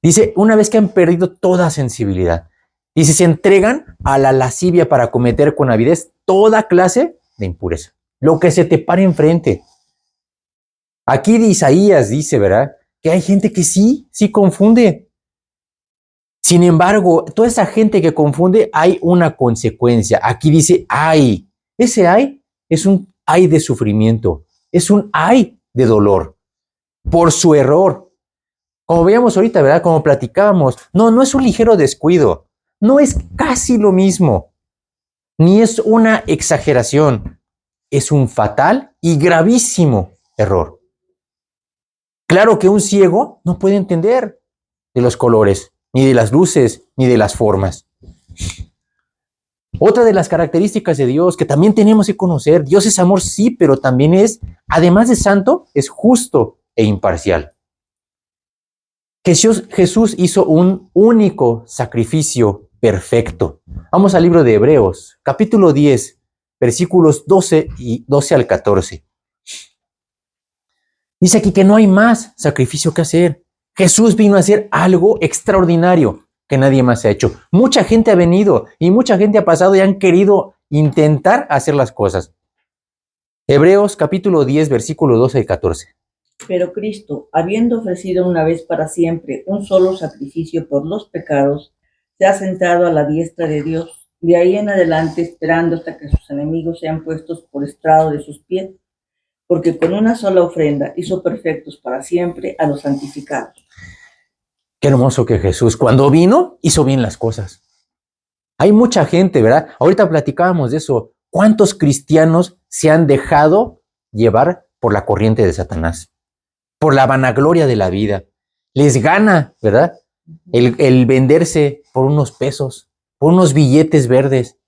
Dice, una vez que han perdido toda sensibilidad, dice, se entregan a la lascivia para cometer con avidez toda clase de impureza. Lo que se te pare enfrente. Aquí de Isaías dice, ¿verdad? Que hay gente que sí confunde. Sin embargo, toda esa gente que confunde, hay una consecuencia. Aquí dice, ay. Ese ay es un ay de sufrimiento. Es un ay de dolor. Por su error. Como veíamos ahorita, ¿verdad? Como platicábamos. No es un ligero descuido. No es casi lo mismo. Ni es una exageración. Es un fatal y gravísimo error. Claro que un ciego no puede entender de los colores, ni de las luces, ni de las formas. Otra de las características de Dios que también tenemos que conocer, Dios es amor, sí, pero también es, además de santo, es justo e imparcial. Jesús hizo un único sacrificio perfecto. Vamos al libro de Hebreos, capítulo 10, versículos 12 al 14. Dice aquí que no hay más sacrificio que hacer. Jesús vino a hacer algo extraordinario que nadie más ha hecho. Mucha gente ha venido y mucha gente ha pasado y han querido intentar hacer las cosas. Hebreos capítulo 10, versículo 12 al 14. Pero Cristo, habiendo ofrecido una vez para siempre un solo sacrificio por los pecados, se ha sentado a la diestra de Dios, de ahí en adelante esperando hasta que sus enemigos sean puestos por estrado de sus pies, porque con una sola ofrenda hizo perfectos para siempre a los santificados. Qué hermoso que Jesús, cuando vino, hizo bien las cosas. Hay mucha gente, ¿verdad? Ahorita platicábamos de eso. ¿Cuántos cristianos se han dejado llevar por la corriente de Satanás? Por la vanagloria de la vida. Les gana, ¿verdad? El venderse por unos pesos, por unos billetes verdes.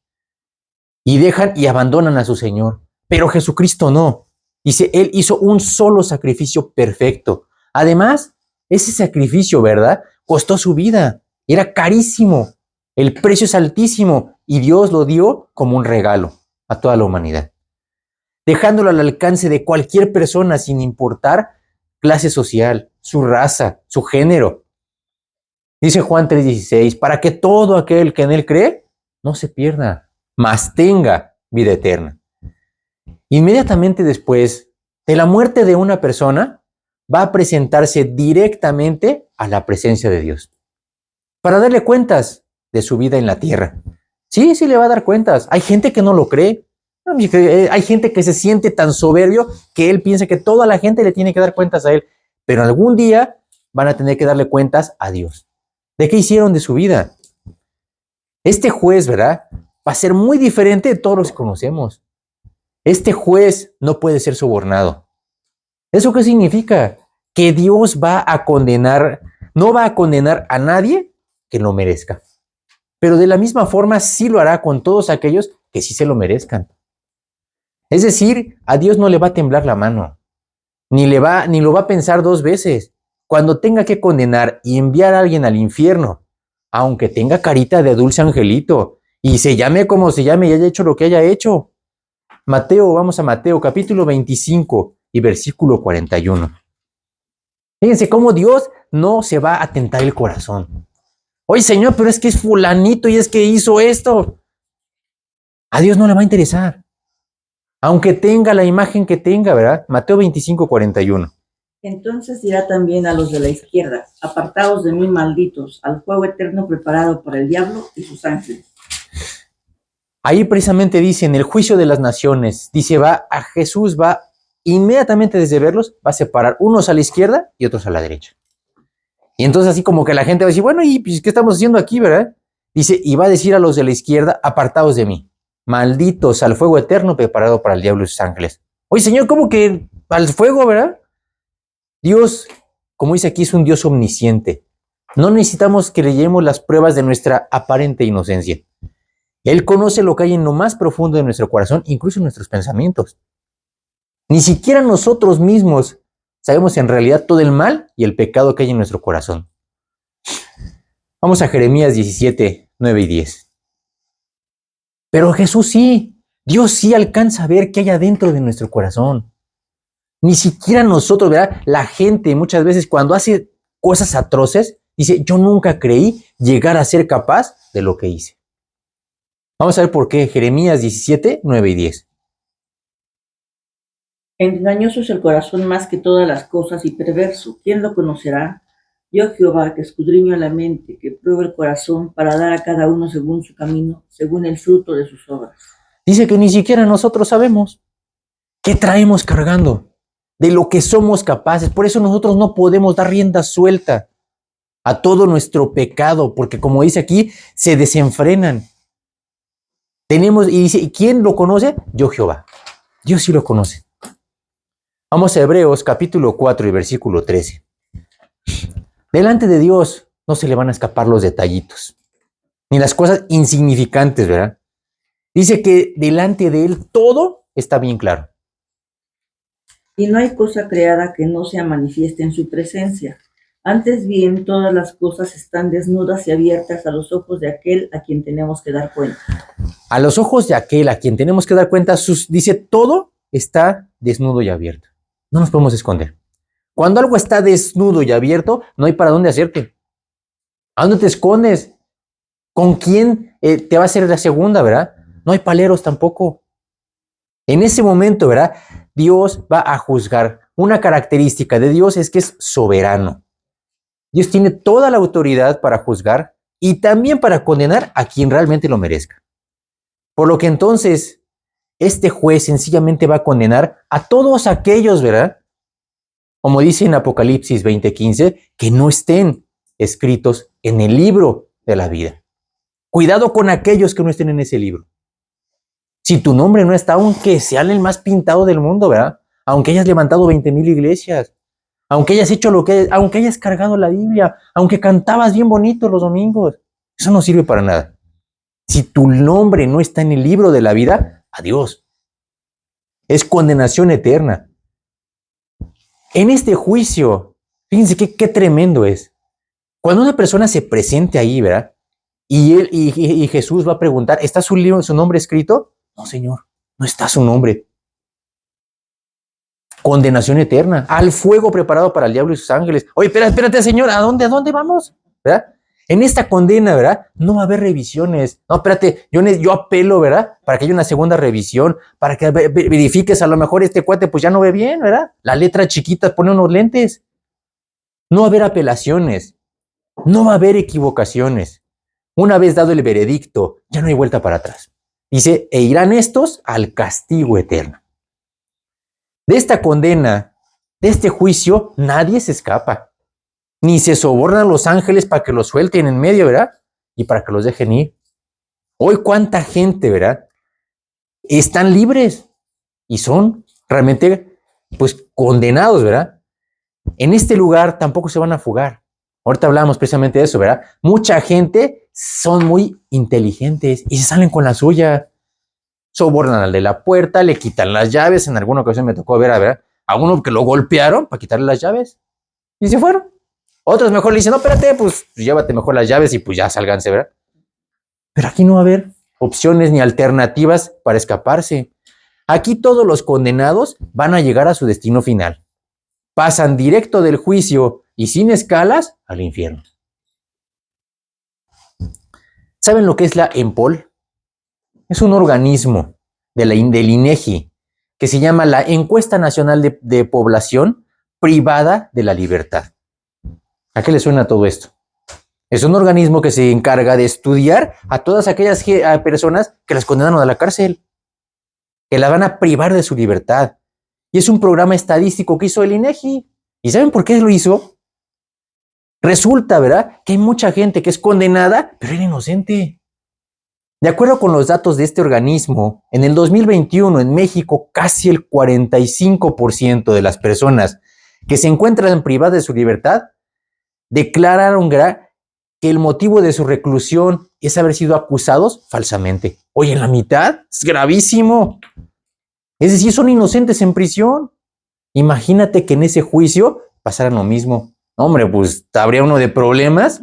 Y dejan y abandonan a su Señor. Pero Jesucristo no. Dice, Él hizo un solo sacrificio perfecto. Además, ese sacrificio, ¿verdad? Costó su vida. Era carísimo. El precio es altísimo. Y Dios lo dio como un regalo a toda la humanidad. Dejándolo al alcance de cualquier persona sin importar clase social, su raza, su género. Dice Juan 3:16, para que todo aquel que en Él cree no se pierda, mas tenga vida eterna. Inmediatamente después de la muerte de una persona, va a presentarse directamente a la presencia de Dios para darle cuentas de su vida en la tierra. Sí le va a dar cuentas. Hay gente que no lo cree. Hay gente que se siente tan soberbio que él piensa que toda la gente le tiene que dar cuentas a él. Pero algún día van a tener que darle cuentas a Dios. ¿De qué hicieron de su vida? Este juez, ¿verdad? Va a ser muy diferente de todos los que conocemos. Este juez no puede ser sobornado. ¿Eso qué significa? Que Dios va a condenar, no va a condenar a nadie que lo merezca. Pero de la misma forma sí lo hará con todos aquellos que sí se lo merezcan. Es decir, a Dios no le va a temblar la mano, ni lo va a pensar dos veces. Cuando tenga que condenar y enviar a alguien al infierno, aunque tenga carita de dulce angelito y se llame como se llame y haya hecho lo que haya hecho. Vamos a Mateo capítulo 25 y versículo 41. Fíjense cómo Dios no se va a tentar el corazón. Oye, Señor, pero es que es fulanito y es que hizo esto. A Dios no le va a interesar. Aunque tenga la imagen que tenga, ¿verdad? Mateo 25, 41. Entonces dirá también a los de la izquierda, apartaos de mí, malditos, al fuego eterno preparado para el diablo y sus ángeles. Ahí precisamente dice, en el juicio de las naciones, dice, Jesús va inmediatamente desde verlos, va a separar unos a la izquierda y otros a la derecha. Y entonces así como que la gente va a decir, bueno, ¿y pues, qué estamos haciendo aquí, verdad? Dice, y va a decir a los de la izquierda, apartaos de mí, malditos al fuego eterno preparado para el diablo y sus ángeles. Oye, Señor, ¿cómo que al fuego, verdad? Dios, como dice aquí, es un Dios omnisciente. No necesitamos que leyemos las pruebas de nuestra aparente inocencia. Él conoce lo que hay en lo más profundo de nuestro corazón, incluso en nuestros pensamientos. Ni siquiera nosotros mismos sabemos en realidad todo el mal y el pecado que hay en nuestro corazón. Vamos a Jeremías 17, 9 y 10. Pero Jesús sí, Dios sí alcanza a ver qué hay adentro de nuestro corazón. Ni siquiera nosotros, ¿verdad? La gente muchas veces cuando hace cosas atroces, dice, yo nunca creí llegar a ser capaz de lo que hice. Vamos a ver por qué. Jeremías 17, 9 y 10. Engañoso es el corazón más que todas las cosas y perverso. ¿Quién lo conocerá? Yo, Jehová, que escudriño la mente, que pruebo el corazón para dar a cada uno según su camino, según el fruto de sus obras. Dice que ni siquiera nosotros sabemos qué traemos cargando, de lo que somos capaces. Por eso nosotros no podemos dar rienda suelta a todo nuestro pecado, porque como dice aquí, se desenfrenan. Y dice, ¿y quién lo conoce? Yo, Jehová. Dios sí lo conoce. Vamos a Hebreos capítulo 4 y versículo 13. Delante de Dios no se le van a escapar los detallitos, ni las cosas insignificantes, ¿verdad? Dice que delante de Él todo está bien claro. Y no hay cosa creada que no sea manifiesta en su presencia. Antes bien, todas las cosas están desnudas y abiertas a los ojos de aquel a quien tenemos que dar cuenta. A los ojos de aquel a quien tenemos que dar cuenta, dice, todo está desnudo y abierto. No nos podemos esconder. Cuando algo está desnudo y abierto, no hay para dónde hacerte. ¿A dónde te escondes? ¿Con quién te va a hacer la segunda, verdad? No hay paleros tampoco. En ese momento, ¿verdad? Dios va a juzgar. Una característica de Dios es que es soberano. Dios tiene toda la autoridad para juzgar y también para condenar a quien realmente lo merezca. Por lo que entonces, este juez sencillamente va a condenar a todos aquellos, ¿verdad? Como dice en Apocalipsis 20:15, que no estén escritos en el libro de la vida. Cuidado con aquellos que no estén en ese libro. Si tu nombre no está, aunque sea el más pintado del mundo, ¿verdad? Aunque hayas levantado 20,000 iglesias, aunque hayas hecho aunque hayas cargado la Biblia, aunque cantabas bien bonito los domingos, eso no sirve para nada. Si tu nombre no está en el libro de la vida, adiós. Es condenación eterna. En este juicio, fíjense qué tremendo es. Cuando una persona se presente ahí, ¿verdad? Y Jesús va a preguntar, ¿está su nombre escrito? No, Señor, no está su nombre. Condenación eterna, al fuego preparado para el diablo y sus ángeles. Oye, espérate, Señor, ¿a dónde vamos? ¿Verdad? En esta condena, ¿verdad? No va a haber revisiones. No, espérate, yo apelo, ¿verdad? Para que haya una segunda revisión, para que verifiques, a lo mejor este cuate pues ya no ve bien, ¿verdad? La letra chiquita, pone unos lentes. No va a haber apelaciones. No va a haber equivocaciones. Una vez dado el veredicto, ya no hay vuelta para atrás. Dice, e irán estos al castigo eterno. De esta condena, de este juicio, nadie se escapa. Ni se sobornan los ángeles para que los suelten en medio, ¿verdad? Y para que los dejen ir. Hoy cuánta gente, ¿verdad? Están libres y son realmente, pues, condenados, ¿verdad? En este lugar tampoco se van a fugar. Ahorita hablamos precisamente de eso, ¿verdad? Mucha gente son muy inteligentes y se salen con la suya. Sobornan al de la puerta, le quitan las llaves. En alguna ocasión me tocó ver a uno que lo golpearon para quitarle las llaves y se fueron. Otros mejor le dicen, no, espérate, pues llévate mejor las llaves y pues ya sálganse, ¿verdad? Pero aquí no va a haber opciones ni alternativas para escaparse. Aquí todos los condenados van a llegar a su destino final. Pasan directo del juicio y sin escalas al infierno. ¿Saben lo que es la EMPOL? Es un organismo del INEGI que se llama la Encuesta Nacional de Población Privada de la Libertad. ¿A qué le suena todo esto? Es un organismo que se encarga de estudiar a todas aquellas personas que las condenaron a la cárcel, que la van a privar de su libertad. Y es un programa estadístico que hizo el INEGI. ¿Y saben por qué lo hizo? Resulta, ¿verdad?, que hay mucha gente que es condenada, pero era inocente. De acuerdo con los datos de este organismo, en el 2021 en México casi el 45% de las personas que se encuentran privadas de su libertad declararon que el motivo de su reclusión es haber sido acusados falsamente. Oye, en la mitad es gravísimo. Es decir, son inocentes en prisión. Imagínate que en ese juicio pasaran lo mismo. Hombre, pues habría uno de problemas.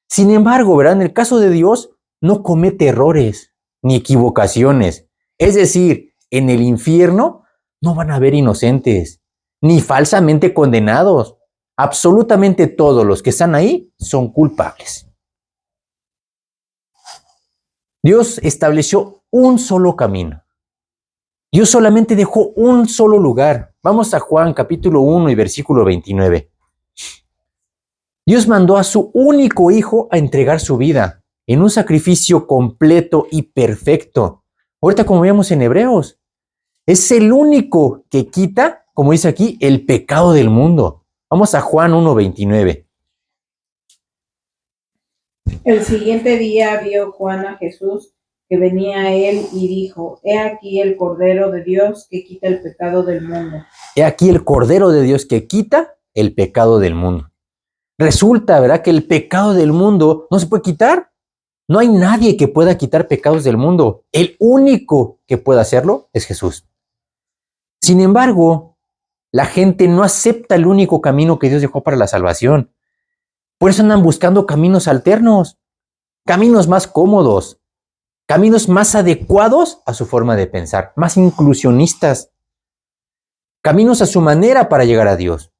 Sin embargo, ¿verdad? En el caso de Dios, no comete errores ni equivocaciones. Es decir, en el infierno no van a haber inocentes, ni falsamente condenados. Absolutamente todos los que están ahí son culpables. Dios estableció un solo camino. Dios solamente dejó un solo lugar. Vamos a Juan capítulo 1 y versículo 29. Dios mandó a su único hijo a entregar su vida en un sacrificio completo y perfecto. Ahorita, como vemos en Hebreos, es el único que quita, como dice aquí, el pecado del mundo. Vamos a Juan 1:29. El siguiente día vio Juan a Jesús que venía a él y dijo: He aquí el Cordero de Dios que quita el pecado del mundo. He aquí el Cordero de Dios que quita el pecado del mundo. Resulta, ¿verdad?, que el pecado del mundo no se puede quitar. No hay nadie que pueda quitar pecados del mundo. El único que puede hacerlo es Jesús. Sin embargo, la gente no acepta el único camino que Dios dejó para la salvación. Por eso andan buscando caminos alternos, caminos más cómodos, caminos más adecuados a su forma de pensar, más inclusionistas, caminos a su manera para llegar a Dios.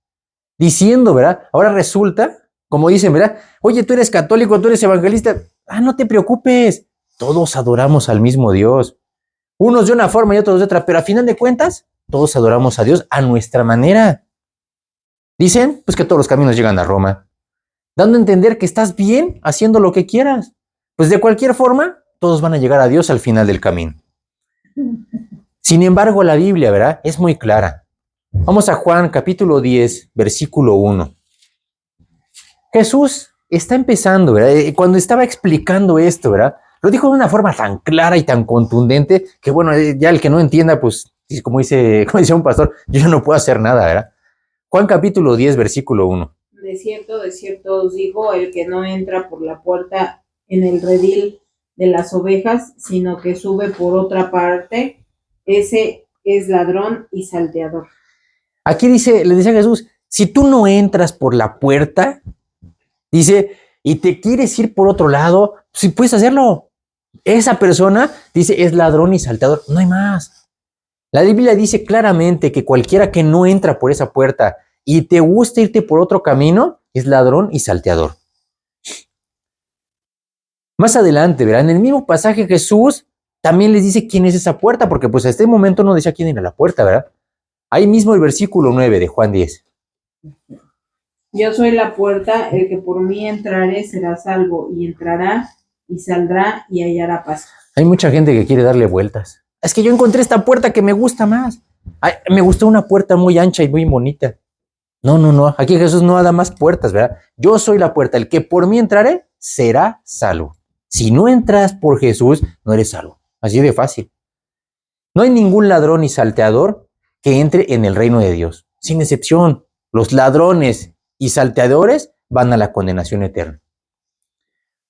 Diciendo, ¿verdad? Ahora resulta, como dicen, ¿verdad? Oye, tú eres católico, tú eres evangelista. No te preocupes. Todos adoramos al mismo Dios. Unos de una forma y otros de otra, pero a final de cuentas, todos adoramos a Dios a nuestra manera. Dicen, pues que todos los caminos llegan a Roma, dando a entender que estás bien haciendo lo que quieras. Pues de cualquier forma, todos van a llegar a Dios al final del camino. Sin embargo, la Biblia, ¿verdad?, es muy clara. Vamos a Juan capítulo 10, versículo 1. Jesús está empezando, ¿verdad? Cuando estaba explicando esto, ¿verdad?, lo dijo de una forma tan clara y tan contundente que, bueno, ya el que no entienda, pues, como dice un pastor, yo no puedo hacer nada, ¿verdad? Juan capítulo 10, versículo 1. De cierto os digo, el que no entra por la puerta en el redil de las ovejas, sino que sube por otra parte, ese es ladrón y salteador. Aquí le dice a Jesús, si tú no entras por la puerta, dice, y te quieres ir por otro lado, sí puedes hacerlo. Esa persona, dice, es ladrón y salteador, no hay más. La Biblia dice claramente que cualquiera que no entra por esa puerta y te gusta irte por otro camino, es ladrón y salteador. Más adelante, ¿verdad?, en el mismo pasaje Jesús también les dice quién es esa puerta, porque pues hasta este momento no decía quién era la puerta, ¿verdad? Ahí mismo el versículo 9 de Juan 10. Yo soy la puerta, el que por mí entrare será salvo, y entrará y saldrá y hallará paz. Hay mucha gente que quiere darle vueltas. Es que yo encontré esta puerta que me gusta más. Me gustó una puerta muy ancha y muy bonita. No. Aquí Jesús no da más puertas, ¿verdad? Yo soy la puerta. El que por mí entrare será salvo. Si no entras por Jesús, no eres salvo. Así de fácil. No hay ningún ladrón ni salteador que entre en el reino de Dios. Sin excepción, los ladrones y salteadores van a la condenación eterna.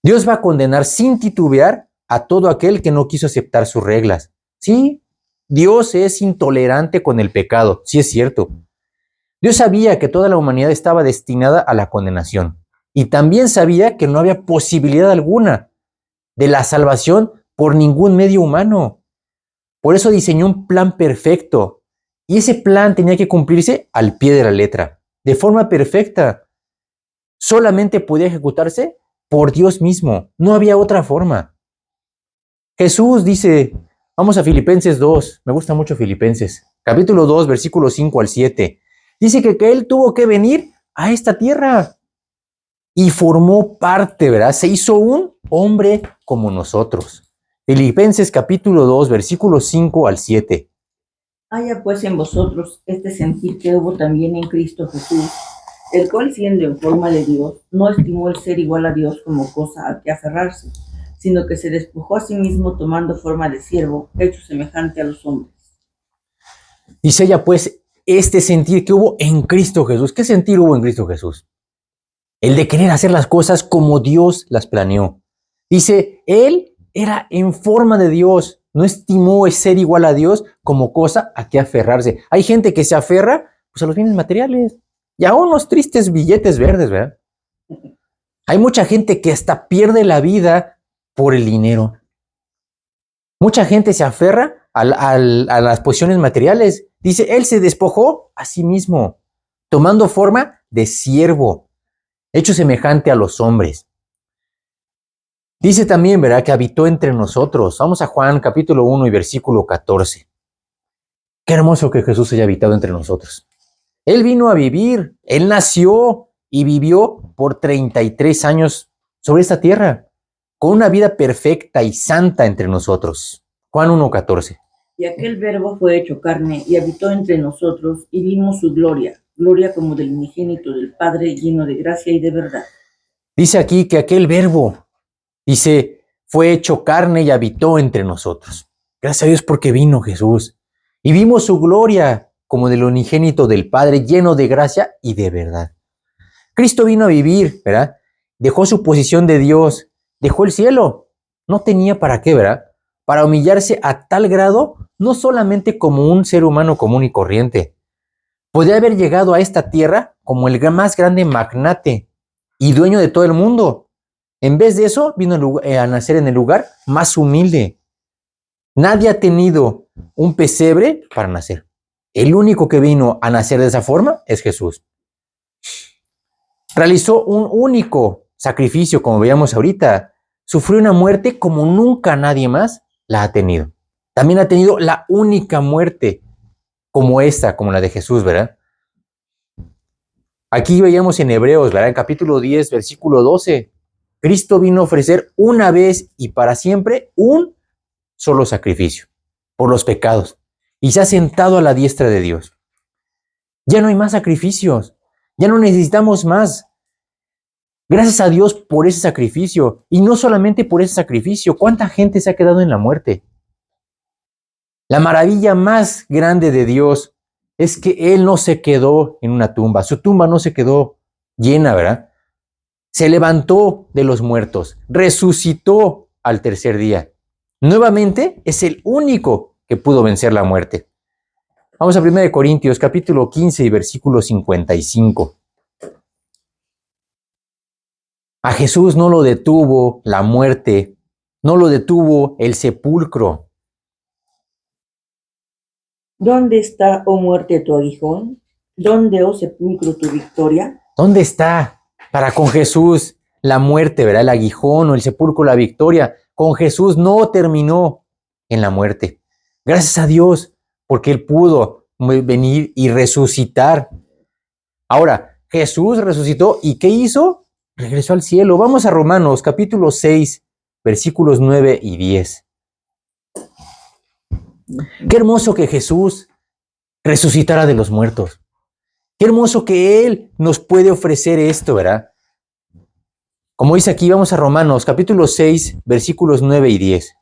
Dios va a condenar sin titubear a todo aquel que no quiso aceptar sus reglas. Sí, Dios es intolerante con el pecado, sí es cierto. Dios sabía que toda la humanidad estaba destinada a la condenación y también sabía que no había posibilidad alguna de la salvación por ningún medio humano. Por eso diseñó un plan perfecto y ese plan tenía que cumplirse al pie de la letra, de forma perfecta. Solamente podía ejecutarse por Dios mismo, no había otra forma. Jesús dice, vamos a Filipenses 2, me gusta mucho Filipenses, capítulo 2, versículos 5 al 7. Dice que Él tuvo que venir a esta tierra y formó parte, ¿verdad? Se hizo un hombre como nosotros. Filipenses capítulo 2, versículos 5 al 7. Haya pues en vosotros este sentir que hubo también en Cristo Jesús, el cual siendo en forma de Dios, no estimó el ser igual a Dios como cosa a que aferrarse, sino que se despojó a sí mismo tomando forma de siervo, hecho semejante a los hombres. Dice ella, pues, este sentir que hubo en Cristo Jesús. ¿Qué sentir hubo en Cristo Jesús? el de querer hacer las cosas como Dios las planeó. Dice, él era en forma de Dios, no estimó ser igual a Dios como cosa a que aferrarse. Hay gente que se aferra pues, a los bienes materiales y a unos tristes billetes verdes, ¿verdad? Hay mucha gente que hasta pierde la vida por el dinero. Mucha gente se aferra a las posiciones materiales. Dice, él se despojó a sí mismo, tomando forma de siervo, hecho semejante a los hombres. Dice también, ¿verdad?, que habitó entre nosotros. Vamos a Juan capítulo 1 y versículo 14. Qué hermoso que Jesús haya habitado entre nosotros. Él vino a vivir, él nació y vivió por 33 años sobre esta tierra, con una vida perfecta y santa entre nosotros. Juan 1:14. Y aquel verbo fue hecho carne y habitó entre nosotros y vimos su gloria, gloria como del unigénito del Padre, lleno de gracia y de verdad. Dice aquí que aquel verbo, dice, fue hecho carne y habitó entre nosotros. Gracias a Dios porque vino Jesús. Y vimos su gloria como del unigénito del Padre, lleno de gracia y de verdad. Cristo vino a vivir, ¿verdad? Dejó su posición de Dios, dejó el cielo. No tenía para qué, ¿verdad? Para humillarse a tal grado, no solamente como un ser humano común y corriente. Podía haber llegado a esta tierra como el más grande magnate y dueño de todo el mundo. En vez de eso, vino a nacer en el lugar más humilde. Nadie ha tenido un pesebre para nacer. El único que vino a nacer de esa forma es Jesús. Realizó un único sacrificio, como veíamos ahorita. Sufrió una muerte como nunca nadie más la ha tenido. También ha tenido la única muerte como esta, como la de Jesús, ¿verdad? Aquí veíamos en Hebreos, ¿verdad? En capítulo 10, versículo 12. Cristo vino a ofrecer una vez y para siempre un solo sacrificio por los pecados y se ha sentado a la diestra de Dios. Ya no hay más sacrificios, ya no necesitamos más. Gracias a Dios por ese sacrificio y no solamente por ese sacrificio, ¿cuánta gente se ha quedado en la muerte? La maravilla más grande de Dios es que Él no se quedó en una tumba, su tumba no se quedó llena, ¿verdad? Se levantó de los muertos, resucitó al tercer día. Nuevamente es el único que pudo vencer la muerte. Vamos a 1 Corintios capítulo 15 y versículo 55. A Jesús no lo detuvo la muerte, no lo detuvo el sepulcro. ¿Dónde está, oh muerte, tu aguijón? ¿Dónde, oh sepulcro, tu victoria? ¿Dónde está para con Jesús la muerte, ¿verdad? El aguijón o el sepulcro, la victoria. Con Jesús no terminó en la muerte. Gracias a Dios, porque Él pudo venir y resucitar. Ahora, Jesús resucitó y ¿qué hizo? Regresó al cielo. Vamos a Romanos capítulo 6, versículos 9 y 10. Qué hermoso que Jesús resucitara de los muertos. Qué hermoso que Él nos puede ofrecer esto, ¿verdad? Como dice aquí, vamos a Romanos capítulo 6, versículos 9 y 10.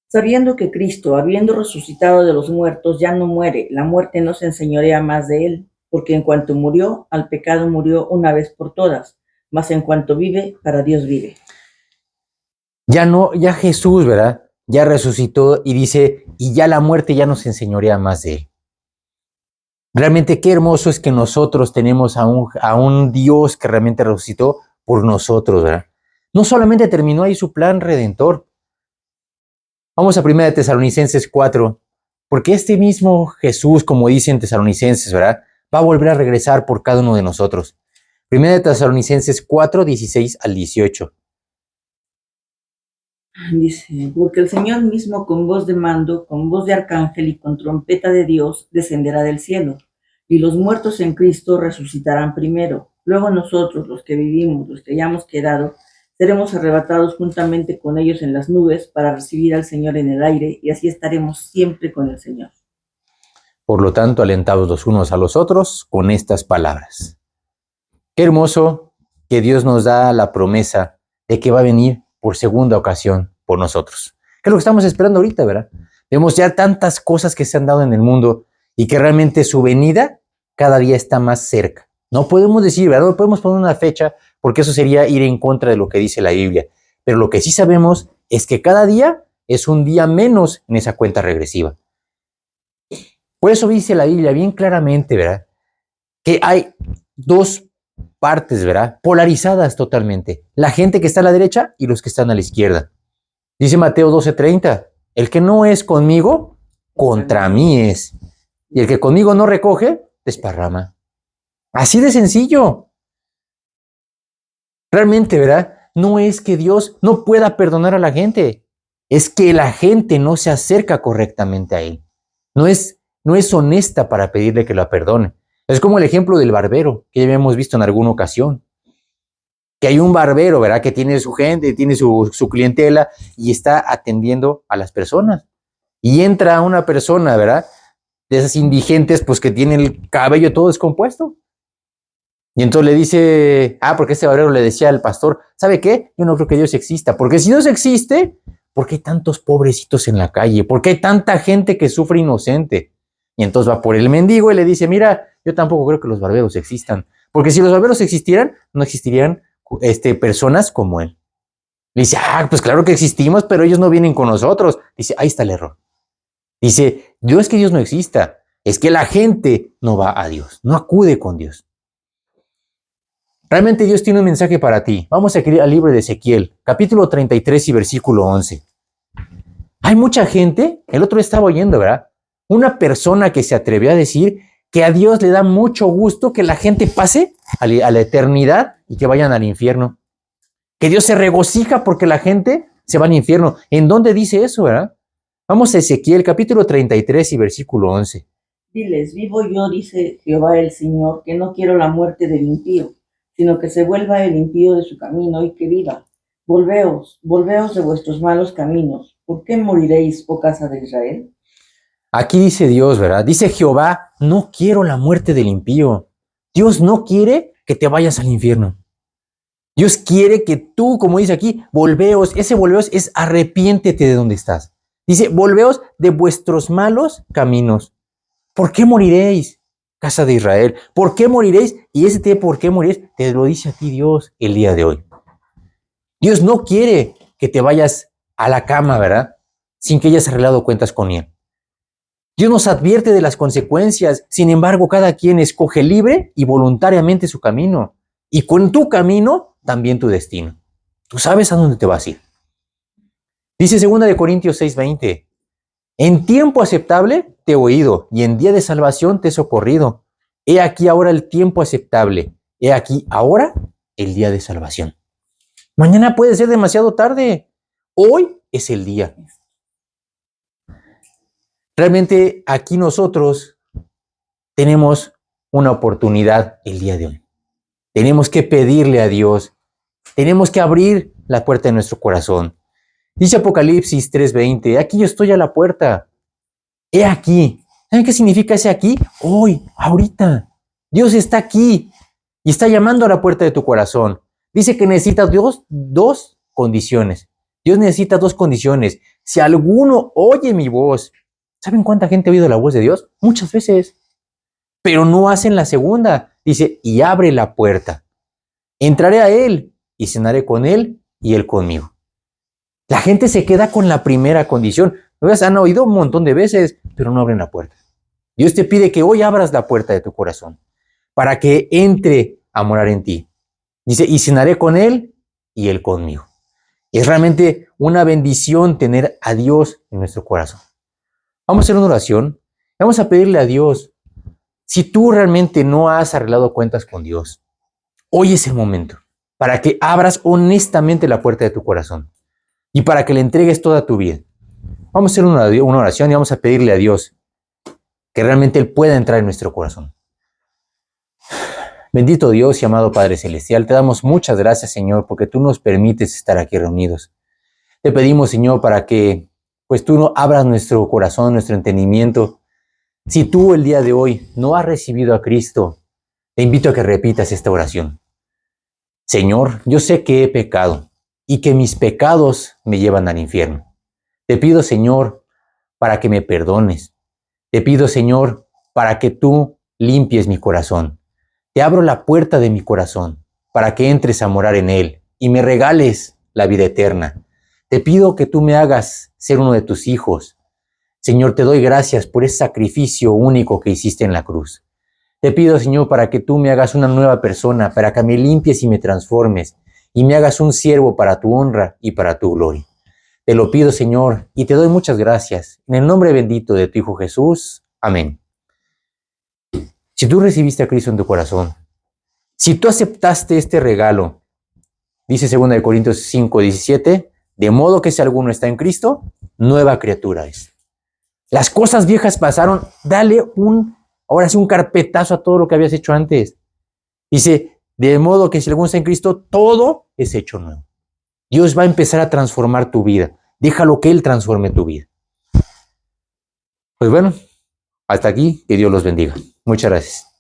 Sabiendo que Cristo, habiendo resucitado de los muertos, ya no muere, la muerte no se enseñorea más de él, porque en cuanto murió, al pecado murió una vez por todas, mas en cuanto vive, para Dios vive. Ya Jesús, ¿verdad? Ya resucitó y dice, y ya la muerte ya no se enseñorea más de Él. Realmente qué hermoso es que nosotros tenemos a un Dios que realmente resucitó por nosotros, ¿verdad? No solamente terminó ahí su plan redentor. Vamos a 1 Tesalonicenses 4, porque este mismo Jesús, como dicen Tesalonicenses, ¿verdad? Va a volver a regresar por cada uno de nosotros. 1 Tesalonicenses 4, 16 al 18. Dice, porque el Señor mismo con voz de mando, con voz de arcángel y con trompeta de Dios descenderá del cielo, y los muertos en Cristo resucitarán primero. Luego nosotros, los que vivimos, los que hayamos quedado, seremos arrebatados juntamente con ellos en las nubes para recibir al Señor en el aire, y así estaremos siempre con el Señor. Por lo tanto, alentados los unos a los otros con estas palabras. Qué hermoso que Dios nos da la promesa de que va a venir por segunda ocasión por nosotros. Que es lo que estamos esperando ahorita, ¿verdad? Vemos ya tantas cosas que se han dado en el mundo y que realmente su venida cada día está más cerca. No podemos decir, ¿verdad? No podemos poner una fecha porque eso sería ir en contra de lo que dice la Biblia. Pero lo que sí sabemos es que cada día es un día menos en esa cuenta regresiva. Por eso dice la Biblia bien claramente, ¿verdad? Que hay dos partes, ¿verdad? Polarizadas totalmente. La gente que está a la derecha y los que están a la izquierda. Dice Mateo 12:30, el que no es conmigo, contra mí es. Y el que conmigo no recoge, desparrama. Así de sencillo. Realmente, ¿verdad? No es que Dios no pueda perdonar a la gente. Es que la gente no se acerca correctamente a Él. No es honesta para pedirle que la perdone. Es como el ejemplo del barbero, que ya habíamos visto en alguna ocasión. Que hay un barbero, ¿verdad? Que tiene su gente, tiene su clientela y está atendiendo a las personas. Y entra una persona, ¿verdad? De esas indigentes, pues que tiene el cabello todo descompuesto. Y entonces le dice, porque este barbero le decía al pastor, ¿sabe qué? Yo no creo que Dios exista, porque si Dios existe, ¿por qué hay tantos pobrecitos en la calle? ¿Por qué hay tanta gente que sufre inocente? Y entonces va por el mendigo y le dice, mira, yo tampoco creo que los barberos existan, porque si los barberos existieran, no existirían personas como él. Le dice, pues claro que existimos, pero ellos no vienen con nosotros. Dice, ahí está el error. Dice, no es que Dios no exista, es que la gente no va a Dios, no acude con Dios. Realmente Dios tiene un mensaje para ti. Vamos a ir al libro de Ezequiel, capítulo 33 y versículo 11. Hay mucha gente, el otro estaba oyendo, ¿verdad? Una persona que se atrevió a decir que a Dios le da mucho gusto que la gente pase a la eternidad y que vayan al infierno. Que Dios se regocija porque la gente se va al infierno. ¿En dónde dice eso, verdad? Vamos a Ezequiel, capítulo 33 y versículo 11. Diles, vivo yo, dice Jehová el Señor, que no quiero la muerte del impío, sino que se vuelva el impío de su camino y que viva. Volveos de vuestros malos caminos. ¿Por qué moriréis, oh casa de Israel? Aquí dice Dios, ¿verdad? Dice Jehová, no quiero la muerte del impío. Dios no quiere que te vayas al infierno. Dios quiere que tú, como dice aquí, volveos. Ese volveos es arrepiéntete de donde estás. Dice, volveos de vuestros malos caminos. ¿Por qué moriréis, casa de Israel? ¿Por qué moriréis? Y ese tema, ¿por qué moriréis? Te lo dice a ti Dios el día de hoy. Dios no quiere que te vayas a la cama, ¿verdad? Sin que hayas arreglado cuentas con Él. Dios nos advierte de las consecuencias. Sin embargo, cada quien escoge libre y voluntariamente su camino. Y con tu camino, también tu destino. Tú sabes a dónde te vas a ir. Dice 2 Corintios 6:20. En tiempo aceptable te he oído, y en día de salvación te he socorrido. He aquí ahora el tiempo aceptable. He aquí ahora el día de salvación. Mañana puede ser demasiado tarde. Hoy es el día. Realmente aquí nosotros tenemos una oportunidad el día de hoy. Tenemos que pedirle a Dios. Tenemos que abrir la puerta de nuestro corazón. Dice Apocalipsis 3:20, aquí yo estoy a la puerta. He aquí. ¿Saben qué significa ese aquí? Hoy, ahorita. Dios está aquí y está llamando a la puerta de tu corazón. Dice que necesita dos condiciones. Dios necesita dos condiciones. Si alguno oye mi voz, ¿saben cuánta gente ha oído la voz de Dios? Muchas veces. Pero no hacen la segunda. Dice, y abre la puerta. Entraré a Él y cenaré con Él y Él conmigo. La gente se queda con la primera condición. Han oído un montón de veces, pero no abren la puerta. Dios te pide que hoy abras la puerta de tu corazón para que entre a morar en ti. Dice, y cenaré con Él y Él conmigo. Es realmente una bendición tener a Dios en nuestro corazón. Vamos a hacer una oración. Vamos a pedirle a Dios, si tú realmente no has arreglado cuentas con Dios, hoy es el momento para que abras honestamente la puerta de tu corazón y para que le entregues toda tu vida. Vamos a hacer una oración y vamos a pedirle a Dios que realmente Él pueda entrar en nuestro corazón. Bendito Dios y amado Padre Celestial, te damos muchas gracias, Señor, porque tú nos permites estar aquí reunidos. Te pedimos, Señor, para que pues tú no abras nuestro corazón, nuestro entendimiento. Si tú el día de hoy no has recibido a Cristo, te invito a que repitas esta oración. Señor, yo sé que he pecado y que mis pecados me llevan al infierno. Te pido, Señor, para que me perdones. Te pido, Señor, para que tú limpies mi corazón. Te abro la puerta de mi corazón para que entres a morar en él y me regales la vida eterna. Te pido que tú me hagas ser uno de tus hijos. Señor, te doy gracias por ese sacrificio único que hiciste en la cruz. Te pido, Señor, para que tú me hagas una nueva persona, para que me limpies y me transformes y me hagas un siervo para tu honra y para tu gloria. Te lo pido, Señor, y te doy muchas gracias. En el nombre bendito de tu Hijo Jesús. Amén. Si tú recibiste a Cristo en tu corazón, si tú aceptaste este regalo, dice 2 Corintios 5:17, de modo que si alguno está en Cristo, nueva criatura es. Las cosas viejas pasaron, dale ahora sí un carpetazo a todo lo que habías hecho antes. Dice, de modo que si alguno está en Cristo, todo es hecho nuevo. Dios va a empezar a transformar tu vida. Déjalo que Él transforme tu vida. Pues bueno, hasta aquí, que Dios los bendiga. Muchas gracias.